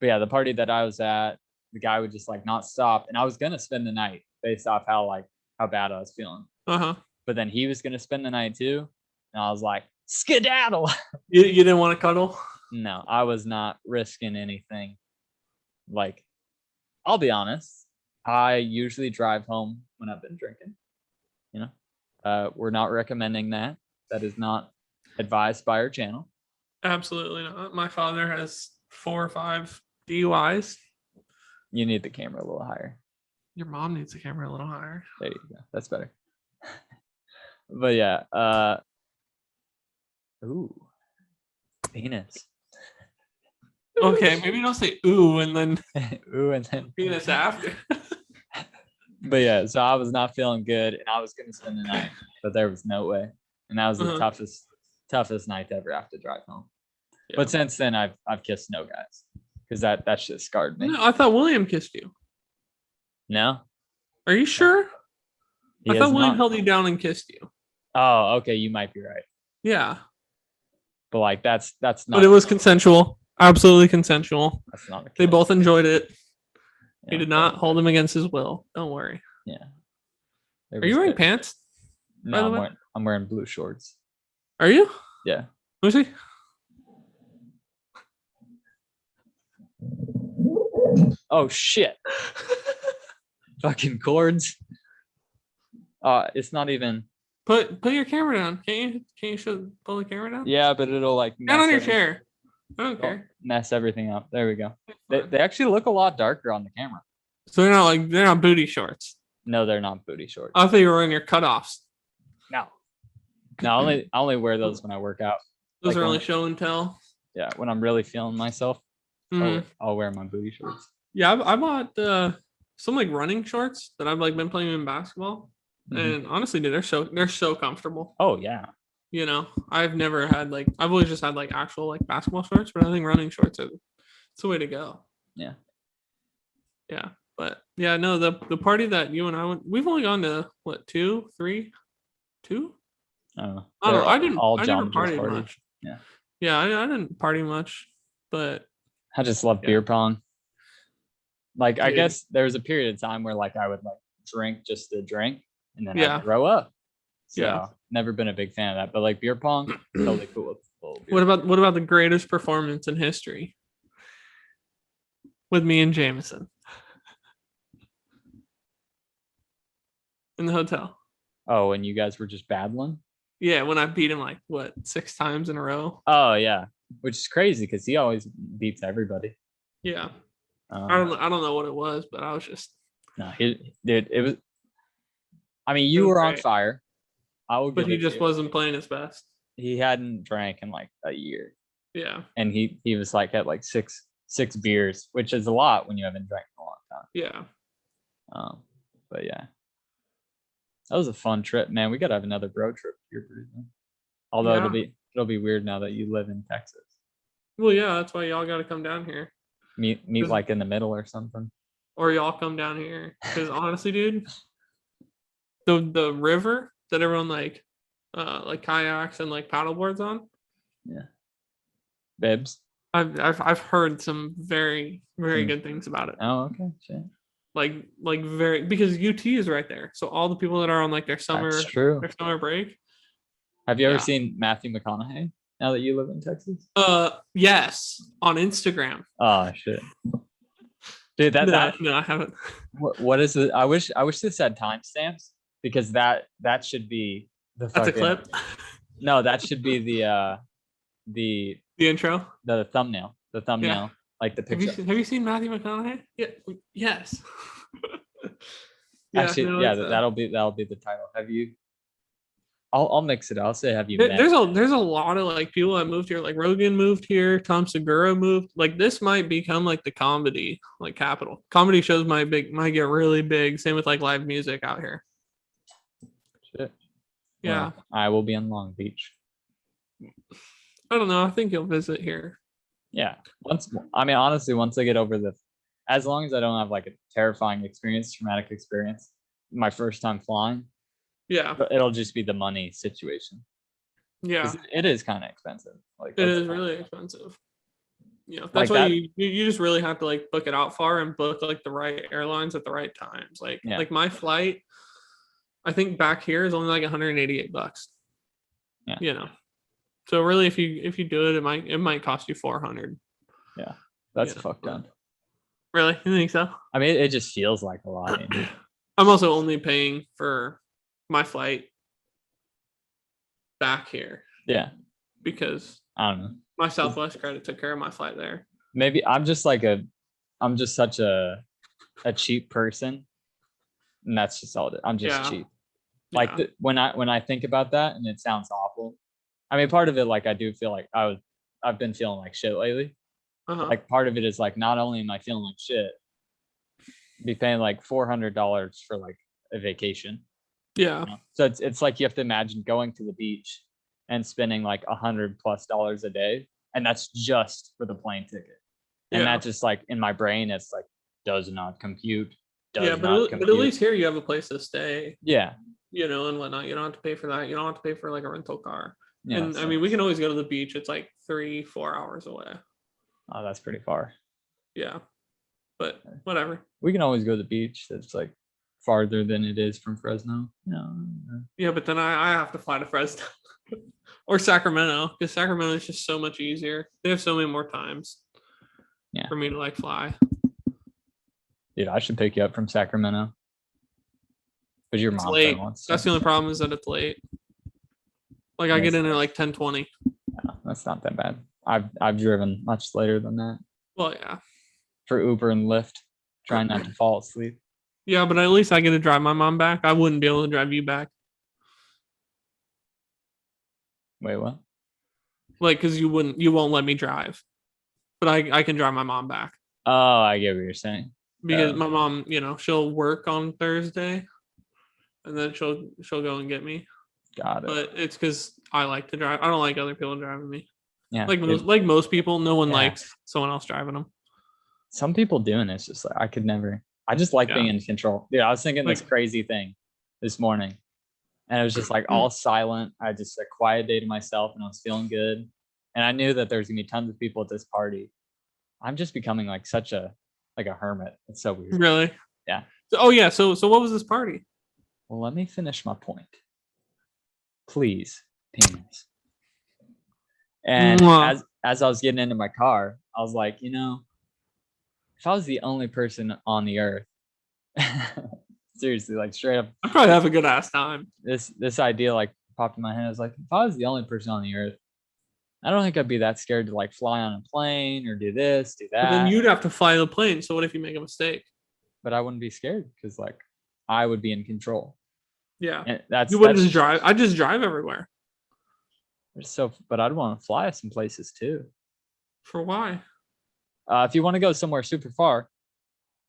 But yeah, the party that I was at, the guy would just like not stop, and I was gonna spend the night based off how bad I was feeling. But then he was gonna spend the night too, and I was like, skedaddle. You didn't want to cuddle? No, I was not risking anything. Like, I'll be honest, I usually drive home when I've been drinking. You know, we're not recommending that. That is not advised by our channel. Absolutely not. My father has 4 or 5 DUIs. You need the camera a little higher. Your mom needs the camera a little higher. There you go. That's better. But yeah, ooh, penis. Okay, maybe don't say ooh and then ooh and then penis after. But yeah, so I was not feeling good, and I was gonna spend the night, but there was no way, and that was the toughest night to ever have to drive home. Yeah. But since then, I've kissed no guys because that shit scarred me. No, I thought William kissed you. No. Are you sure? I thought William held you down and kissed you. Oh, okay, you might be right. Yeah. But like that's not. But it was consensual. Absolutely consensual. That's not. They both enjoyed it. Yeah, he did not hold him against his will. Don't worry. Yeah. Are you wearing pants? No, I'm wearing blue shorts. Are you? Yeah. Let me see. Oh shit. Fucking cords. It's not even. Put your camera down. Can you pull the camera down? Yeah, but it'll like down on your chair. I don't care. Mess everything up. There we go. They actually look a lot darker on the camera. So they're not booty shorts. No, they're not booty shorts. I thought you were wearing your cutoffs. No, I only wear those when I work out. Those are only show and tell. Yeah, when I'm really feeling myself, I'll wear my booty shorts. Yeah, I bought some like running shorts that I've like been playing in basketball. And honestly, dude, they're so comfortable. Oh yeah. You know, I've never had I've always just had actual basketball shorts, but I think running shorts it's the way to go. Yeah. Yeah. But yeah, no, the party that you and I went, we've only gone to what, 2, 3, 2? I don't know. I never partied much. Yeah. Yeah, I didn't party much, but I just love beer pong. Dude. I guess there was a period of time where I would drink just to drink and then I'd throw up. So never been a big fan of that. But beer pong, totally cool. What about the greatest performance in history? With me and Jameson. In the hotel. Oh, and you guys were just battling? Yeah, when I beat him 6 times in a row. Oh yeah, which is crazy because he always beats everybody. Yeah, I don't know what it was, but I was just it was. I mean, you were on fire. But he just wasn't playing his best. He hadn't drank in a year. Yeah, and he was at six beers, which is a lot when you haven't drank in a long time. Yeah. But yeah. That was a fun trip, man. We gotta have another bro trip here pretty soon. Although it'll be weird now that you live in Texas. Well, yeah, that's why y'all gotta come down here. Meet in the middle or something. Or y'all come down here. Because honestly, dude, the river that everyone kayaks and paddleboards on. Yeah. Bibs. I've heard some very, very good things about it. Oh, okay. Shit. Very, because UT is right there. So all the people that are on their summer break. Have you ever seen Matthew McConaughey now that you live in Texas? Yes, on Instagram. Oh shit. Dude, no, I haven't. What is it? I wish this had timestamps because that should be that's a clip. No, that should be the intro. The thumbnail. The thumbnail. Yeah. The picture. Have you seen Matthew McConaughey? Yeah. Yes. Actually, that'll be the title. Have you? I'll mix it. I'll say, have you met? There's a lot of people that moved here. Rogan moved here. Tom Segura moved. This might become the comedy capital. Comedy shows might get really big. Same with live music out here. Shit. Yeah. Well, I will be in Long Beach. I don't know. I think you'll visit here. Yeah. Honestly, once I get over as long as I don't have a terrifying experience, traumatic experience, my first time flying. Yeah. It'll just be the money situation. Yeah. It is kind of expensive. It is really expensive. Yeah. That's why you just really have to book it out far and book the right airlines at the right times. My flight, I think back here is only $188. Yeah. You know. So really, if you do it, it might cost you $400. Yeah, that's fucked up. Really, you think so? I mean, it just feels like a lot. I'm also only paying for my flight back here. Yeah, because I don't know. My Southwest credit took care of my flight there. Maybe I'm just such a cheap person, and that's just all. I'm just cheap. When I think about that, and it sounds awful. I mean, part of it, I do feel I've been feeling like shit lately. Uh-huh. Part of it is not only am I feeling like shit, be paying $400 for a vacation. Yeah. You know? So it's you have to imagine going to the beach and spending $100+ a day, and that's just for the plane ticket. And that just in my brain, it's does not compute. But at least here you have a place to stay. Yeah. And whatnot. You don't have to pay for that. You don't have to pay for a rental car. Yeah, and I mean, we can always go to the beach. It's 3-4 hours away. Oh, that's pretty far. Yeah, but whatever. We can always go to the beach. That's farther than it is from Fresno. No. Yeah, but then I have to fly to Fresno or Sacramento because Sacramento is just so much easier. They have so many more times. Yeah. For me to fly. Dude, I should pick you up from Sacramento. But your mom wants to. That's the only problem is that it's late. I get in at 10:20. Yeah, that's not that bad. I've driven much later than that. Well, yeah. For Uber and Lyft, trying not to fall asleep. Yeah, but at least I get to drive my mom back. I wouldn't be able to drive you back. Wait, what? Because you won't let me drive. But I can drive my mom back. Oh, I get what you're saying. Because my mom, she'll work on Thursday. and then she'll go and get me. Got it. But it's because I like to drive. I don't like other people driving me. Yeah. Like most people, no one likes someone else driving them. Some people doing it's just like I could never. I just like being in control. Dude, I was thinking this crazy thing this morning, and it was just like all silent. I just a quiet day to myself, and I was feeling good. And I knew that there's gonna be tons of people at this party. I'm just becoming like such a hermit. It's so weird. Really? Yeah. So what was this party? Well, let me finish my point. Please, penis. And as I was getting into my car, I was like, if I was the only person on the earth, seriously, like straight up, I'd probably have a good ass time. This idea like popped in my head. I was like, if I was the only person on the earth, I don't think I'd be that scared to like fly on a plane or do this, do that. But then you'd have to fly the plane. So what if you make a mistake? But I wouldn't be scared because like I would be in control. Yeah. And you wouldn't just drive. I just drive everywhere. But I'd want to fly some places too. For why? If you want to go somewhere super far,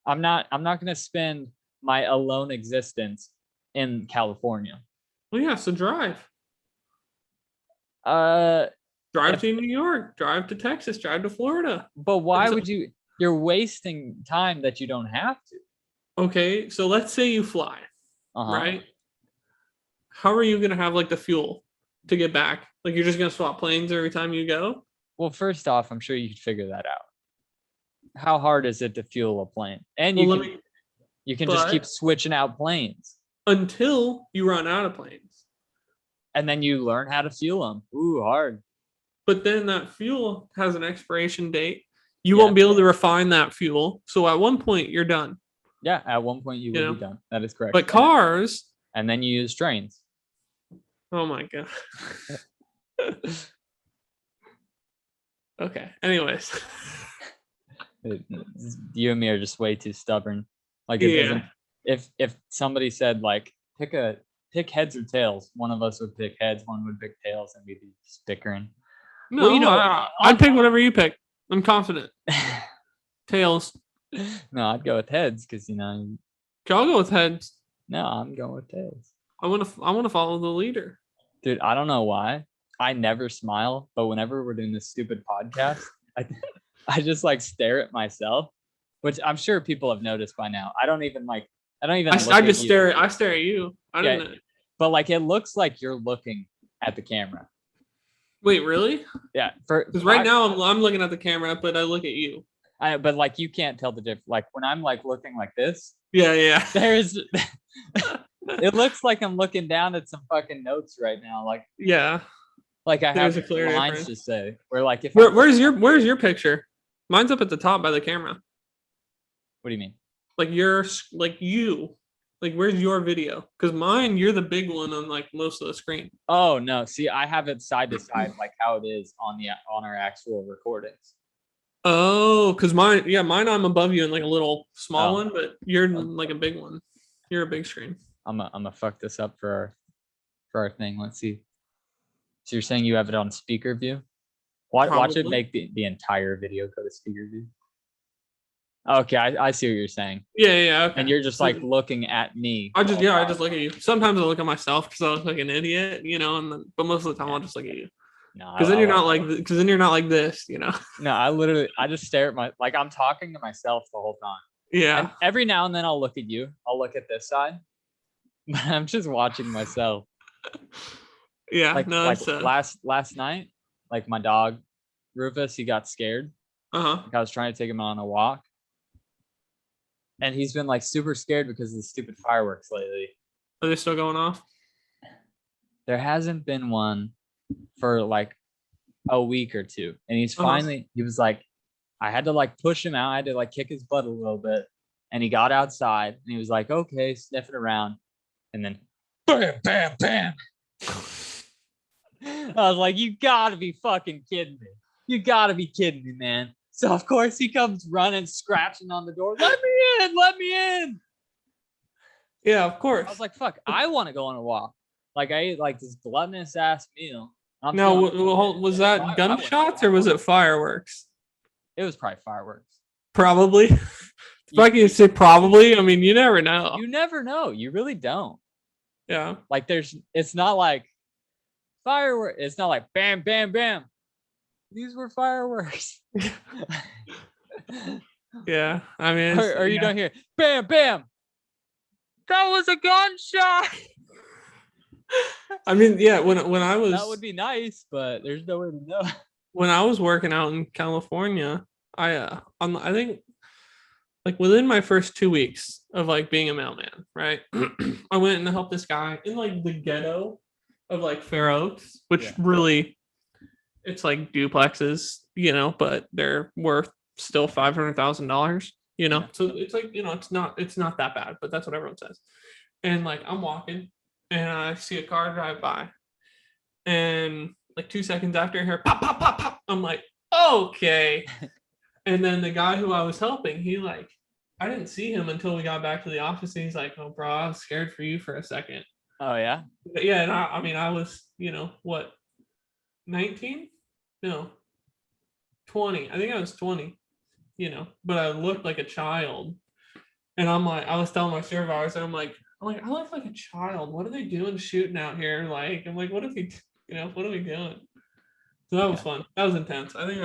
I'm not going to spend my alone existence in California. Well, yeah. So drive. Drive to New York, drive to Texas, drive to Florida. But why would you? You're wasting time that you don't have to. Okay, so let's say you fly, right? How are you going to have like the fuel to get back? Like you're just going to swap planes every time you go? Well, first off, I'm sure you could figure that out. How hard is it to fuel a plane? And you can just keep switching out planes. Until you run out of planes. And then you learn how to fuel them. Ooh, hard. But then that fuel has an expiration date. You won't be able to refine that fuel. So at one point, you're done. Yeah, at one point, you will be done. That is correct. But cars... And then you use trains. Oh, my God. Okay, anyways. You and me are just way too stubborn. Like, it doesn't... If somebody said, like, pick heads or tails, one of us would pick heads, one would pick tails, and we'd be just bickering. No, I'd pick whatever you pick. I'm confident. Tails. No, I'd go with heads because I'll go with heads. No, I'm going with tails. I want to follow the leader. Dude, I don't know why. I never smile, but whenever we're doing this stupid podcast, I just like stare at myself, which I'm sure people have noticed by now. I just stare at you. I don't know. But like it looks like you're looking at the camera. Wait, really? Yeah. Because right now I'm looking at the camera, but I look at you. But like you can't tell the difference. Like when I'm like looking like this. Yeah. There's. It looks like I'm looking down at some fucking notes right now. Like. Yeah. Like I have lines to say. Where like if. Where's your picture? Mine's up at the top by the camera. What do you mean? Like you. Like, where's your video? Because mine, you're the big one on like most of the screen. Oh no! See, I have it side to side, like how it is on our actual recordings. Oh, because mine, I'm above you in like a little small one, but you're like a big one. You're a big screen. I'm gonna fuck this up for our thing. Let's see. So you're saying you have it on speaker view? Watch it make the entire video go to speaker view. Okay, I see what you're saying. Yeah. Okay. And you're just like looking at me. I just look at you. Sometimes I look at myself because I look like an idiot, but most of the time I'll just look at you. No, because then you're not like this, No, I just stare at like I'm talking to myself the whole time. Yeah. And every now and then I'll look at you. I'll look at this side, but I'm just watching myself. Yeah. Last night, like my dog, Rufus, he got scared. Like I was trying to take him on a walk. And he's been like super scared because of the stupid fireworks lately. Are they still going off? There hasn't been one for like a week or two. And he was like, I had to like push him out. I had to like kick his butt a little bit. And he got outside and he was like, okay, sniffing around. And then bam, bam, bam. I was like, you gotta be fucking kidding me. You gotta be kidding me, man. So of course he comes running, scratching on the door. Let me in. Yeah, of course. I was like, fuck, I want to go on a walk. Like I ate like this gluttonous ass meal. Now, was that gunshots or was it fireworks? It was probably fireworks. Probably. If I can say probably, I mean, you never know. You never know. You really don't. Yeah. Like it's not like fireworks. It's not like bam, bam, bam. These were fireworks. Yeah. I mean, or you don't hear bam, bam. That was a gunshot. I mean, yeah, when I was, that would be nice, but there's no way to know. When I was working out in California, I think like within my first 2 weeks of like being a mailman, right? I went and helped this guy in like the ghetto of like Fair Oaks, which really, it's like duplexes, but they're worth still $500,000, So it's like, it's not that bad, but that's what everyone says. And like I'm walking and I see a car drive by, and like 2 seconds after I hear pop, pop, pop, pop, I'm like, okay. And then the guy who I was helping, I didn't see him until we got back to the office. And he's like, "Oh, bro, I was scared for you for a second." Oh yeah. But yeah, and I was, what, 19? No, 20. I think I was 20. But I looked like a child. And I was telling my supervisor, I'm like, I look like a child. What are they doing shooting out here? Like, I'm like, what are we doing? So that was fun. That was intense. I think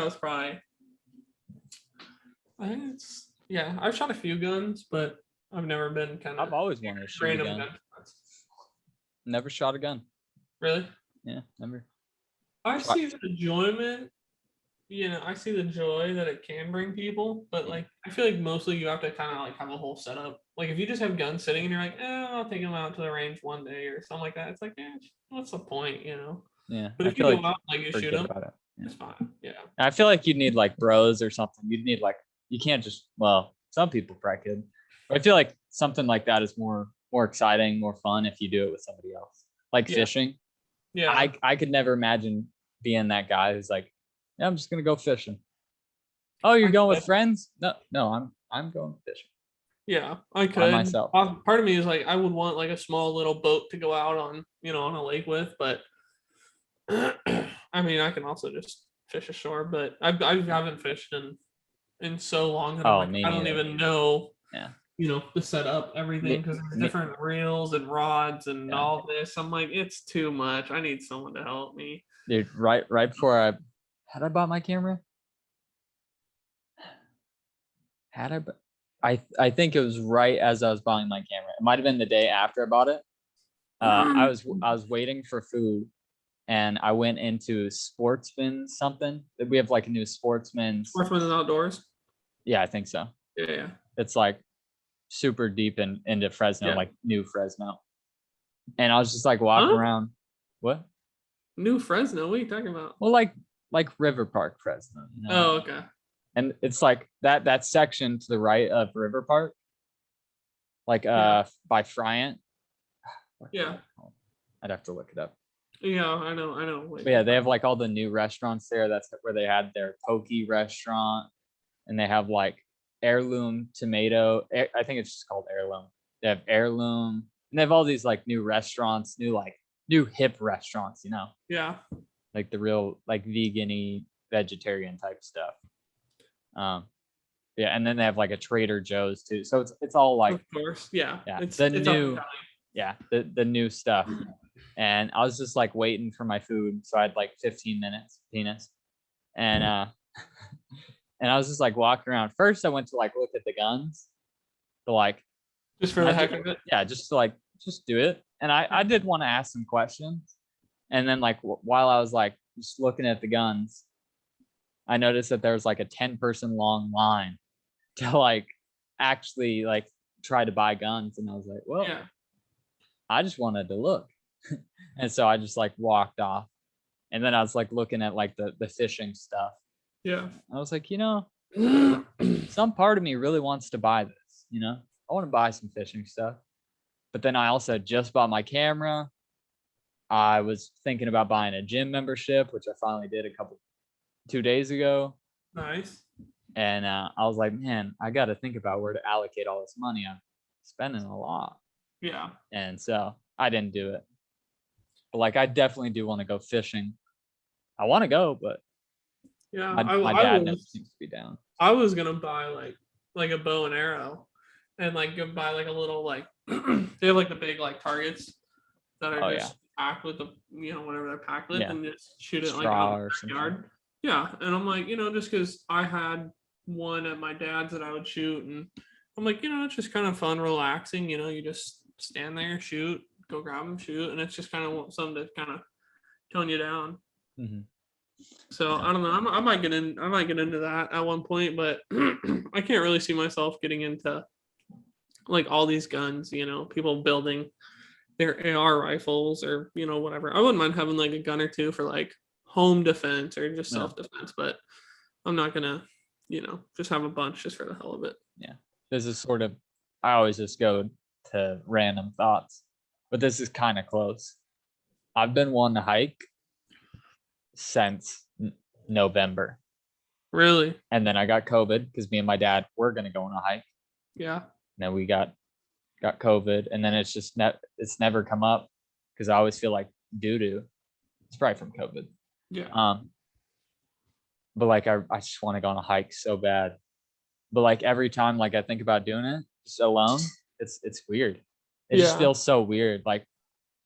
I've shot a few guns, but I've never been I've always wanted to shoot a gun. Never shot a gun. Really? Yeah, never. I see the enjoyment. I see the joy that it can bring people, but like I feel like mostly you have to kind of like have a whole setup. Like if you just have guns sitting and you're like, I'll take them out to the range one day or something like that. It's like, what's the point, Yeah. But if you go out, like you shoot them, it's fine. Yeah. I feel like you'd need like bros or something. You'd need like, you can't just, some people probably could, but I feel like something like that is more exciting, more fun if you do it with somebody else. Like fishing. Yeah. I could never imagine being that guy who's like, yeah, I'm just gonna go fishing. Oh, you're going with friends? No, I'm going fishing. Yeah, I could. By myself. Part of me is like, I would want like a small little boat to go out on, on a lake with, but I mean, I can also just fish ashore. But I haven't fished in so long that I don't even know. Yeah. To set up everything because there's different reels and rods and all this. I'm like, it's too much. I need someone to help me. Dude, right before I bought my camera? I think it was right as I was buying my camera. It might have been the day after I bought it. I was waiting for food, and I went into Sportsman something. We have like a new Sportsman Outdoors. Yeah, I think so. Yeah. It's like super deep into Fresno, like New Fresno. And I was just like walking around. What? New Fresno? What are you talking about? Well, like River Park, Fresno. Oh, okay. And it's like that section to the right of River Park, like by Friant. Yeah. I'd have to look it up. Yeah, I know. But yeah, they have like all the new restaurants there. That's where they had their Poke restaurant, and they have like Heirloom Tomato. I think it's just called Heirloom. They have Heirloom, and they have all these like new restaurants, new hip restaurants, Yeah. Like the real like vegan-y, vegetarian type stuff. Yeah, and then they have like a Trader Joe's too. So it's all like, of course, yeah. It's the new stuff. And I was just like waiting for my food, so I had like 15 minutes, and and I was just like walking around. First, I went to like look at the guns, just for the heck of it. Yeah, just to just do it. And I did want to ask some questions. And then like while I was like just looking at the guns, I noticed that there was like a 10-person long line to like actually like try to buy guns. And I was like, well, I just wanted to look. And so I just like walked off. And then I was like looking at like the fishing stuff. Yeah. I was like, some part of me really wants to buy this, I want to buy some fishing stuff. But then I also just bought my camera. I was thinking about buying a gym membership, which I finally did 2 days ago. Nice. And I was like, man, I got to think about where to allocate all this money. I'm spending a lot. Yeah. And so I didn't do it. But like, I definitely do want to go fishing. I want to go, but yeah, my dad never seems to be down. I was gonna buy like a bow and arrow, and like go buy like a little like they have like the big like targets that are just packed with the, whatever they're packed with, and just shoot it like out in the backyard. Yeah, and I'm like, just because I had one at my dad's that I would shoot, and I'm like, it's just kind of fun, relaxing. You just stand there, shoot, go grab them, shoot, and it's just kind of something to kind of tone you down. Mm-hmm. So I don't know. I might get into that at one point, but I can't really see myself getting into like all these guns. People building their AR rifles or whatever. I wouldn't mind having like a gun or two for like home defense or just self-defense, but I'm not gonna just have a bunch just for the hell of it. Yeah, this is sort of, I always just go to random thoughts, but this is kind of close. I've been wanting to hike since November. Really? And then I got COVID because me and my dad were gonna go on a hike. Yeah. And then we got COVID, and then it's just it's never come up because I always feel like it's probably from COVID. Yeah. But like I just want to go on a hike so bad. But like every time like I think about doing it just alone, it's weird. It just feels so weird. Like,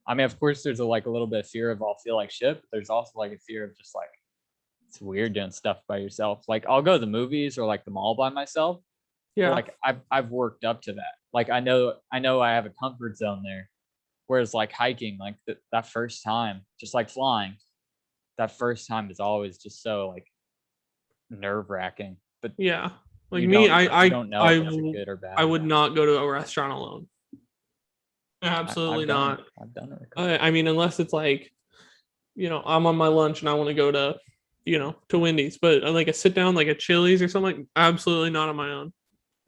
I mean, of course there's a little bit of fear of I'll feel like shit, but there's also like a fear of just like it's weird doing stuff by yourself. Like I'll go to the movies or like the mall by myself. Yeah. Like I've worked up to that. Like I know I have a comfort zone there. Whereas like hiking, like that first time, just like flying, that first time is always just so like nerve-wracking. But yeah, like me, I don't know if it's good or bad. I would not go to a restaurant alone. Absolutely not. I've done it. I mean, unless it's like, I'm on my lunch and I want to go to, to Wendy's, but like a sit down, like a Chili's or something, like, absolutely not on my own.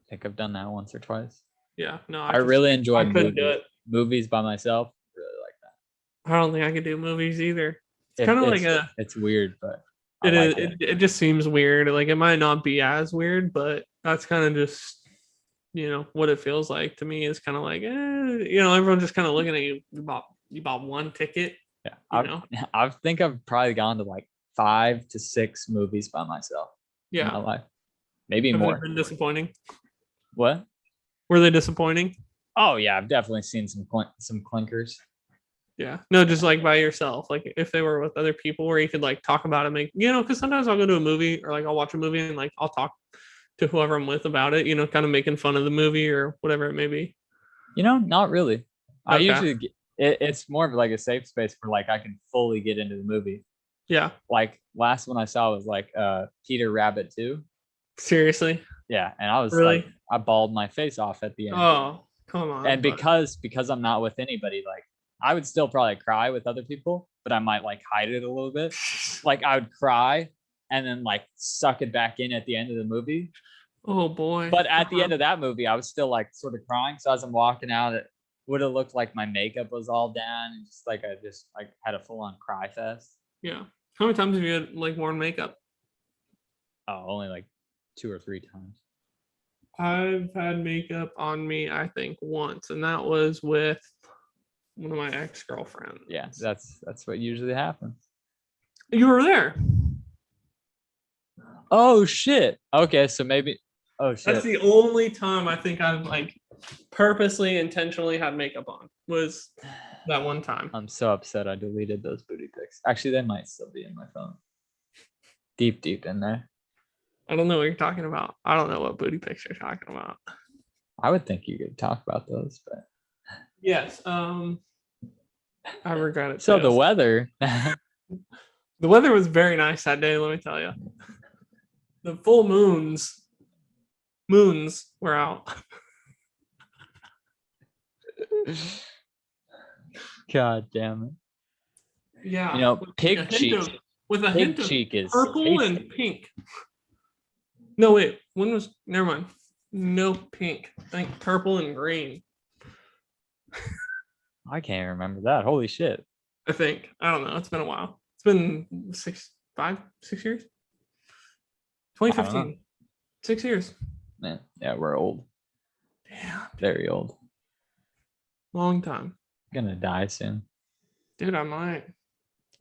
I think I've done that once or twice. Yeah, no, I really enjoy movies by myself. Really like that. I don't think I could do movies either. It's kind of like it's weird, but it just seems weird. Like it might not be as weird, but that's kind of just what it feels like to me. Is kind of like everyone's just kind of looking at you. You bought one ticket. Yeah, I think I've probably gone to like 5 to 6 movies by myself. Yeah, in my life. Maybe Have more. They been disappointing? What? Were they disappointing? Oh yeah, I've definitely seen some clinkers. Yeah, no, just like by yourself. Like if they were with other people, where you could like talk about it, because sometimes I'll go to a movie or like I'll watch a movie and like I'll talk to whoever I'm with about it. Kind of making fun of the movie or whatever it may be. Not really. Okay. I usually it's more of like a safe space where like I can fully get into the movie. Yeah. Like last one I saw was like Peter Rabbit 2. Seriously? Yeah, and I was really? Like, I bawled my face off at the end. Oh, come on. And because I'm not with anybody, like I would still probably cry with other people, but I might like hide it a little bit. Like I would cry and then like suck it back in at the end of the movie. Oh boy. But at the end of that movie, I was still like sort of crying. So as I'm walking out, it would have looked like my makeup was all down and just like I just like had a full on cry fest. Yeah. How many times have you had like worn makeup? Oh, only like 2 or 3 times. I've had makeup on me, I think, once, and that was with one of my ex-girlfriends. Yeah, that's what usually happens. You were there. Oh shit. Okay, so maybe. Oh shit. That's the only time I think I've like purposely, intentionally had makeup on was that one time. I'm so upset I deleted those booty pics. Actually, they might still be in my phone. Deep in there. I don't know what you're talking about. I don't know what booty pics you're talking about. I would think you could talk about those, but yes. I regret it. So the weather. The weather was very nice that day, let me tell you. The full moons were out. God damn it. Yeah. Pig cheek. With a hint of purple tasty. And pink. No, wait. Never mind. No pink. I think purple and green. I can't remember that. Holy shit. I think. I don't know. It's been a while. It's been 6 years? 2015. 6 years. Man, yeah, we're old. Damn. Very old. Long time. Gonna die soon. Dude, I might.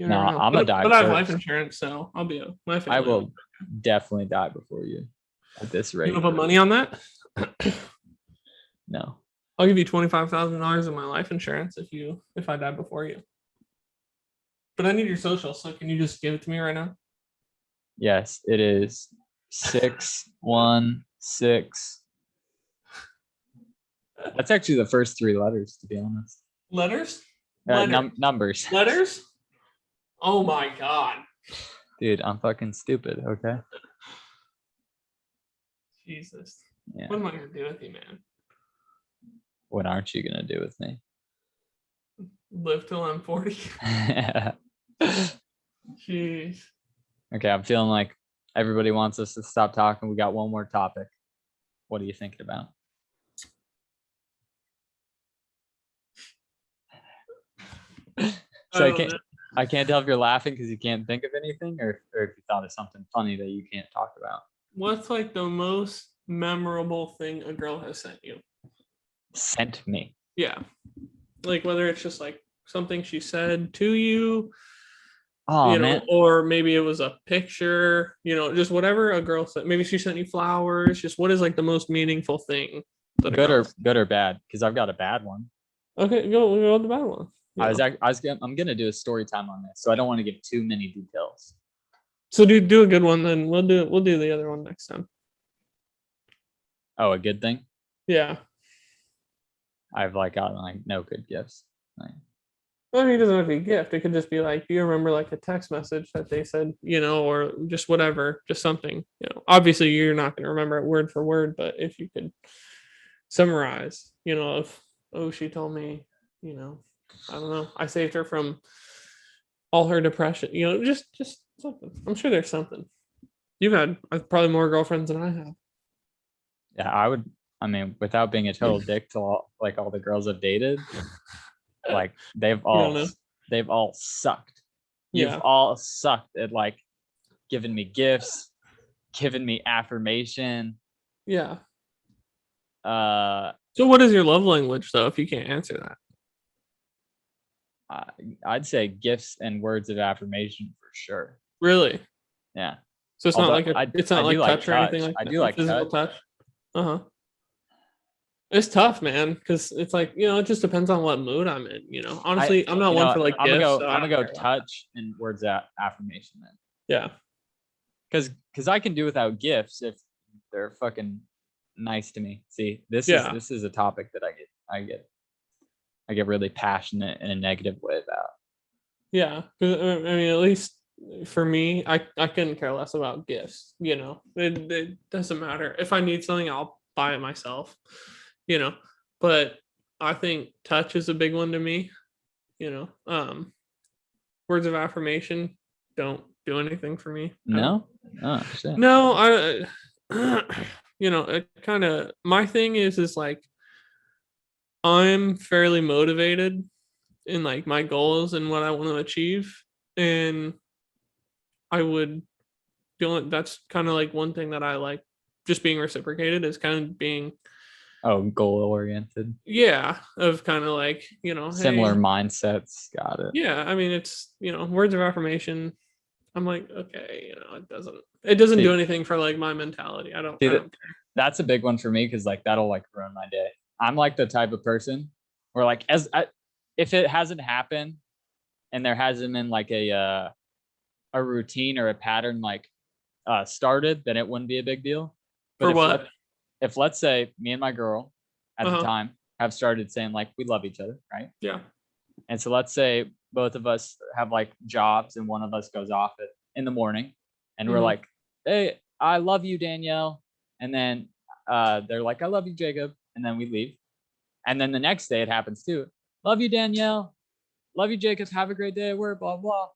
No, I'm gonna die. But I have life insurance, so I'll be my family. I will definitely die before you at this rate. You gonna put money on that? No. I'll give you $25,000 in my life insurance if I die before you. But I need your social, so can you just give it to me right now? Yes, it is 616. That's actually the first 3 letters, to be honest. Letters? Numbers. Letters? Oh my god. Dude, I'm fucking stupid, okay? Jesus. Yeah. What am I gonna do with you, man? What aren't you gonna do with me? Live till I'm 40. Jeez. Okay, I'm feeling like everybody wants us to stop talking. We got one more topic. What are you thinking about? So I can't tell if you're laughing because you can't think of anything, or if you thought of something funny that you can't talk about. What's like the most memorable thing a girl has sent you? Sent me? Yeah. Like whether it's just like something she said to you, man. Or maybe it was a picture, just whatever a girl said. Maybe she sent you flowers. Just what is like the most meaningful thing? Good or bad? Because I've got a bad one. Okay, go with the bad one. I'm gonna do a story time on this, so I don't want to give too many details. So do a good one, then we'll do the other one next time. Oh, a good thing? Yeah. I've gotten no good gifts. Well, it doesn't have to be a gift. It could just be like, do you remember like a text message that they said, or just whatever, just something, obviously you're not going to remember it word for word, but if you could summarize, she told me, I don't know, I saved her from all her depression, just something. I'm sure there's something. You've had probably more girlfriends than I have. Yeah, I mean, without being a total dick to all the girls I've dated, they've all sucked. You've all sucked at giving me gifts, giving me affirmation. Yeah. So what is your love language though, if you can't answer that? I'd say gifts and words of affirmation for sure. Really? Yeah. So it's not like touch or anything like that. I do like physical touch. Uh-huh. It's tough, man, because it's it just depends on what mood I'm in. Honestly, I'm not one for gifts. I'm gonna go touch and words of affirmation then. Yeah. Because I can do without gifts if they're fucking nice to me. See, this is a topic that I get really passionate in a negative way about. Yeah, because I mean, at least for me, I couldn't care less about gifts. It doesn't matter. If I need something, I'll buy it myself. But I think touch is a big one to me. Words of affirmation don't do anything for me. No? Oh, shit. No, it kind of, my thing is I'm fairly motivated in my goals and what I want to achieve. And I would feel that's kind of one thing that I like, just being reciprocated is kind of being goal oriented. Yeah, of kind of similar mindsets. Got it. Yeah, I mean, it's words of affirmation. I'm okay, it doesn't do anything for my mentality. I don't care. That's a big one for me because that'll ruin my day. I'm the type of person where if it hasn't happened and there hasn't been a routine or a pattern started, then it wouldn't be a big deal. But for what? If let's say me and my girl at the time have started saying we love each other, right? Yeah. And so let's say both of us have jobs and one of us goes off in the morning and we're hey, I love you, Danielle. And then they're I love you, Jacob. And then we leave. And then the next day it happens too. Love you, Danielle. Love you, Jacob. Have a great day at work, blah, blah.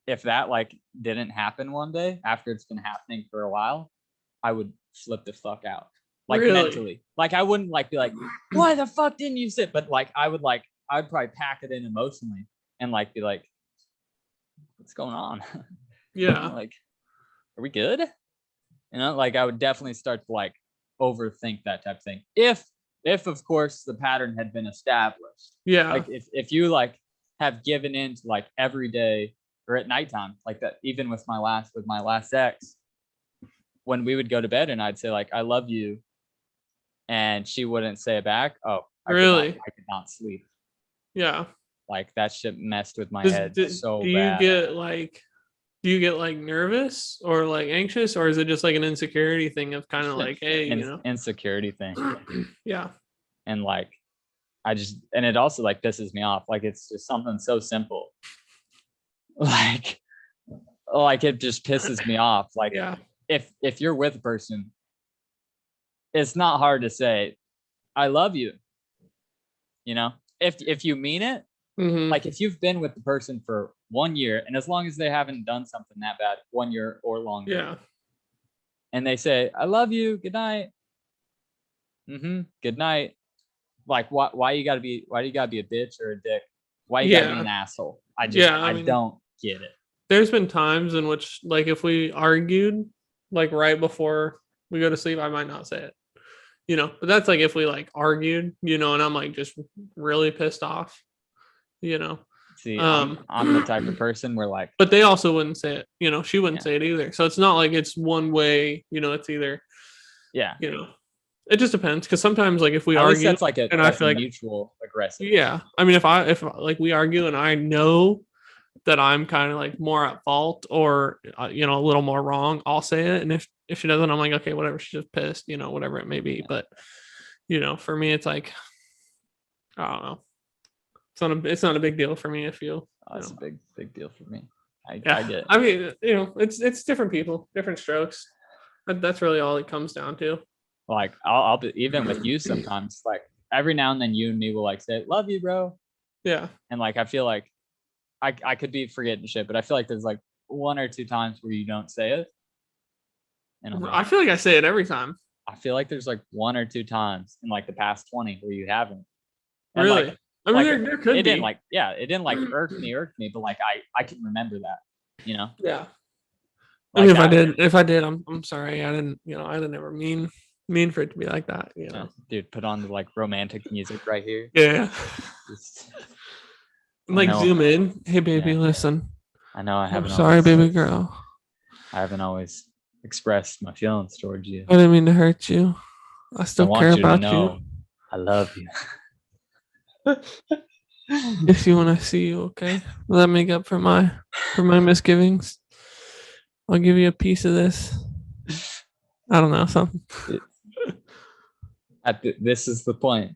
If that didn't happen one day after it's been happening for a while, I would flip the fuck out. Really? Mentally. I wouldn't be why the fuck didn't you sit? But I'd probably pack it in emotionally and be what's going on? Yeah. Are we good? I would definitely start to overthink that type of thing. If of course the pattern had been established. Yeah. If you have given in to every day or at nighttime, that, even with my last ex, when we would go to bed and I'd say I love you and she wouldn't say it back. Oh, really? I could not sleep. Yeah. Like that shit messed with my head so bad. Do you get like nervous or like anxious, or is it just like an insecurity thing of kind of like, hey, insecurity thing? Yeah. And like, and it also like pisses me off. Like it's just something so simple. Like it just pisses me off. Like if you're with a person, it's not hard to say, I love you. You know, if you mean it, like if you've been with the person for 1 year, and as long as they haven't done something that bad, 1 year or longer, and they say, I love you, good night. Good night. Like why you gotta be a bitch or a dick? Why you gotta be an asshole? I don't get it. There's been times in which, like, if we argued like right before we go to sleep, I might not say it. You know, but that's like if we like argued, you know, and I'm like just really pissed off, you know. See, I'm the type of person where like, but they also wouldn't say it, you know, she wouldn't say it either. So it's not like it's one way, you know, it's either, you know, it just depends. Cause sometimes like if we argue, that's like I feel like mutual aggressive. Yeah. I mean, if like we argue and I know that I'm kind of like more at fault or, you know, a little more wrong, I'll say it. And if she doesn't, I'm like, okay, whatever. She's just pissed, you know, whatever it may be. Yeah. But, you know, for me, it's like, I don't know. It's not a big deal for me if you. It's a big deal for me. I get it. I mean, you know, it's different people, different strokes. That's really all it comes down to. Like I'll be, even with you sometimes, like every now and then you and me will like say, love you, bro. Yeah. And like, I feel like I could be forgetting shit, but I feel like there's like 1 or 2 times where you don't say it. And like, I feel like I say it every time. I feel like there's like 1 or 2 times in like the past 20 where you haven't. And really? Like, I mean, like, there could be. Didn't like, it didn't like irk me, but like I can remember that, you know? Yeah. Like, I mean, if I did, I'm sorry. I didn't, you know, I didn't ever mean for it to be like that, you know. Dude, put on the like romantic music right here. Yeah. Like zoom in. Hey baby, listen. I know I haven't. I'm sorry, baby girl. I haven't always expressed my feelings towards you. I didn't mean to hurt you. I still care about you. I love you. If you want to see you, okay? Will that make up for my misgivings? I'll give you a piece of this. I don't know, something. This is the point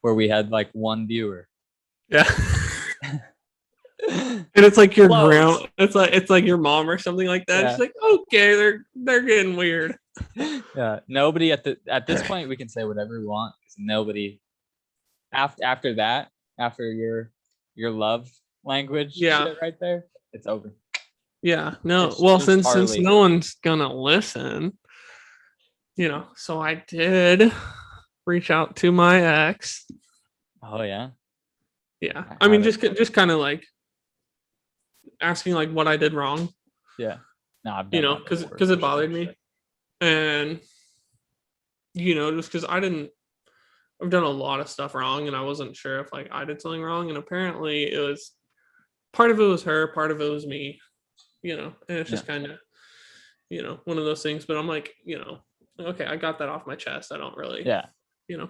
where we had like 1 viewer. Yeah. And it's like your grandma, it's like your mom or something like that. She's like, okay, they're getting weird. Yeah. Nobody at this point we can say whatever we want because nobody after that, after your love language shit right there, it's over. Yeah. No. Since no one's gonna listen, you know, so I did reach out to my ex. Oh yeah. Yeah. I mean, just kind of like asking like what I did wrong. Yeah. No, you know, because it bothered me, and you know, just because I've done a lot of stuff wrong, and I wasn't sure if like I did something wrong, and apparently it was part of it was her, part of it was me, you know, and it's just kind of, you know, one of those things. But I'm like, you know, okay, I got that off my chest. I don't really, you know.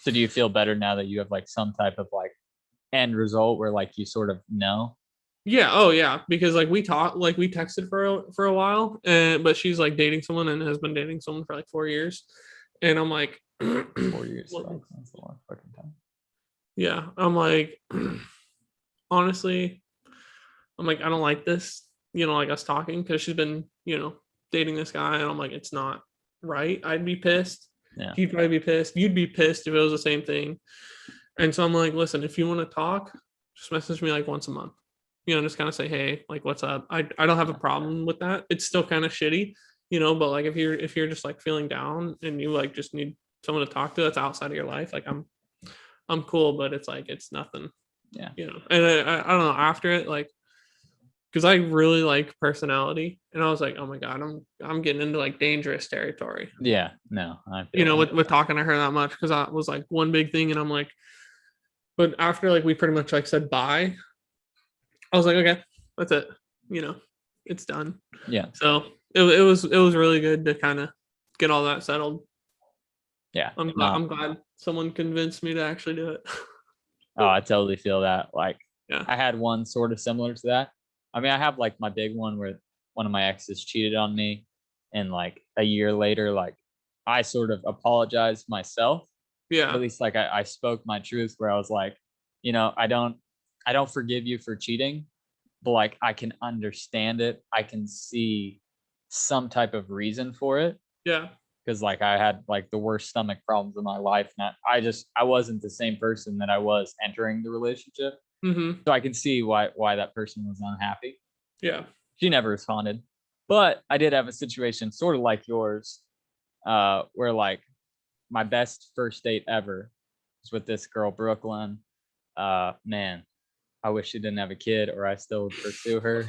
So do you feel better now that you have like some type of like end result where like you sort of know? Yeah. Oh yeah. Because like we texted for a while, but she's like dating someone and has been dating someone for like 4 years, and I'm like 4 years. That's a long fucking time. Yeah. I'm like, honestly, I'm like, I don't like this, you know, like us talking, because she's been, you know, dating this guy, and I'm like, it's not right. I'd be pissed. Yeah. He'd probably be pissed. You'd be pissed if it was the same thing. And so I'm like, listen, if you want to talk, just message me like once a month. You know, just kind of say, hey, like, what's up? I don't have a problem with that. It's still kind of shitty, you know, but like if you're just like feeling down and you like just need someone to talk to that's outside of your life, like I'm cool, but it's like it's nothing. Yeah. You know, and I don't know, after it, like, because I really like personality, and I was like, oh my god, I'm getting into like dangerous territory. Yeah, no, you know, with talking to her that much, because that was like one big thing, and I'm like, but after like we pretty much like said bye, I was like, okay, that's it. You know, it's done. Yeah. So it was really good to kind of get all that settled. Yeah. I'm glad someone convinced me to actually do it. Oh, I totally feel that. Like, yeah. I had one sort of similar to that. I mean, I have like my big one where one of my exes cheated on me, and like a year later, like I sort of apologized myself. Yeah. At least like I spoke my truth, where I was like, I don't forgive you for cheating, but like I can understand it. I can see some type of reason for it. Yeah. Because like I had like the worst stomach problems in my life, and I wasn't the same person that I was entering the relationship. Mm-hmm. So I can see why that person was unhappy. Yeah. She never responded, but I did have a situation sort of like yours, where like my best first date ever was with this girl, Brooklyn. Man, I wish she didn't have a kid, or I still would pursue her.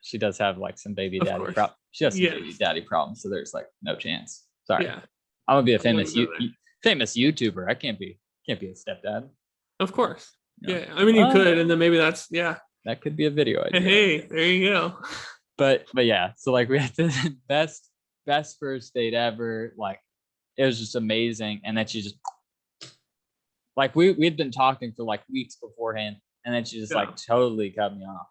She does have like some baby daddy problems. She has some baby daddy problems, so there's like no chance. Sorry. Yeah. I'm gonna be a famous YouTuber. I can't be a stepdad. Of course. Yeah. I mean, you could, and then maybe that's that could be a video idea. Hey, there you go. But yeah, so like we had the best first date ever. Like it was just amazing, and then she just like we'd been talking for like weeks beforehand, and then she just like totally cut me off.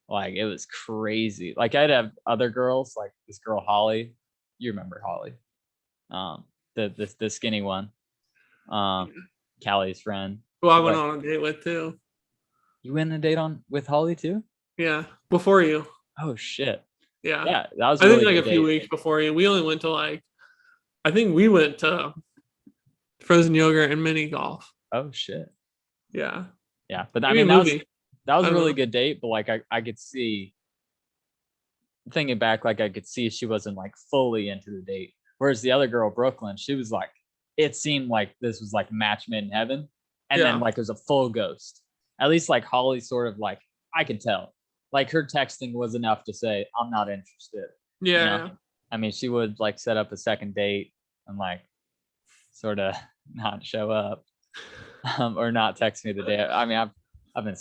Like it was crazy. Like I'd have other girls, like this girl Holly. You remember Holly? The skinny one. Callie's friend. Who I went on a date with too. You went on a date with Holly too? Yeah, before you. Oh shit. Yeah. Yeah, that was. I think like a few weeks before you. We only went to I think we went to frozen yogurt and mini golf. Oh shit. Yeah. Yeah, but I mean that was a really good date, but like I could see, thinking back, like I could see she wasn't like fully into the date. Whereas the other girl, Brooklyn, she was like, it seemed like this was like match made in heaven, and then like it was a full ghost. At least like Holly sort of like, I could tell, like her texting was enough to say I'm not interested. Yeah. I mean, she would like set up a second date and like sort of not show up, or not text me the day. I mean, I've been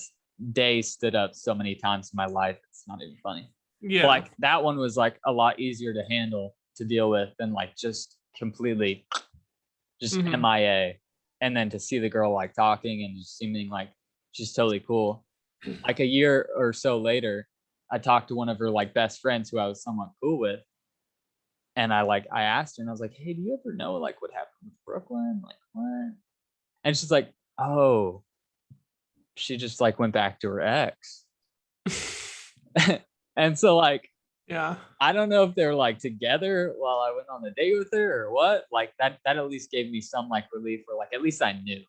stood up so many times in my life, it's not even funny. Yeah. But, like that one was like a lot easier to handle, to deal with, than like just completely just MIA. And then to see the girl like talking and just seeming like she's totally cool. Like a year or so later, I talked to one of her like best friends who I was somewhat cool with. And I asked her, and I was like, hey, do you ever know like what happened with Brooklyn? Like what? And she's like, oh, she just like went back to her ex. And so like, yeah, I don't know if they're like together while I went on the date with her or what. Like that at least gave me some like relief, or like at least I knew.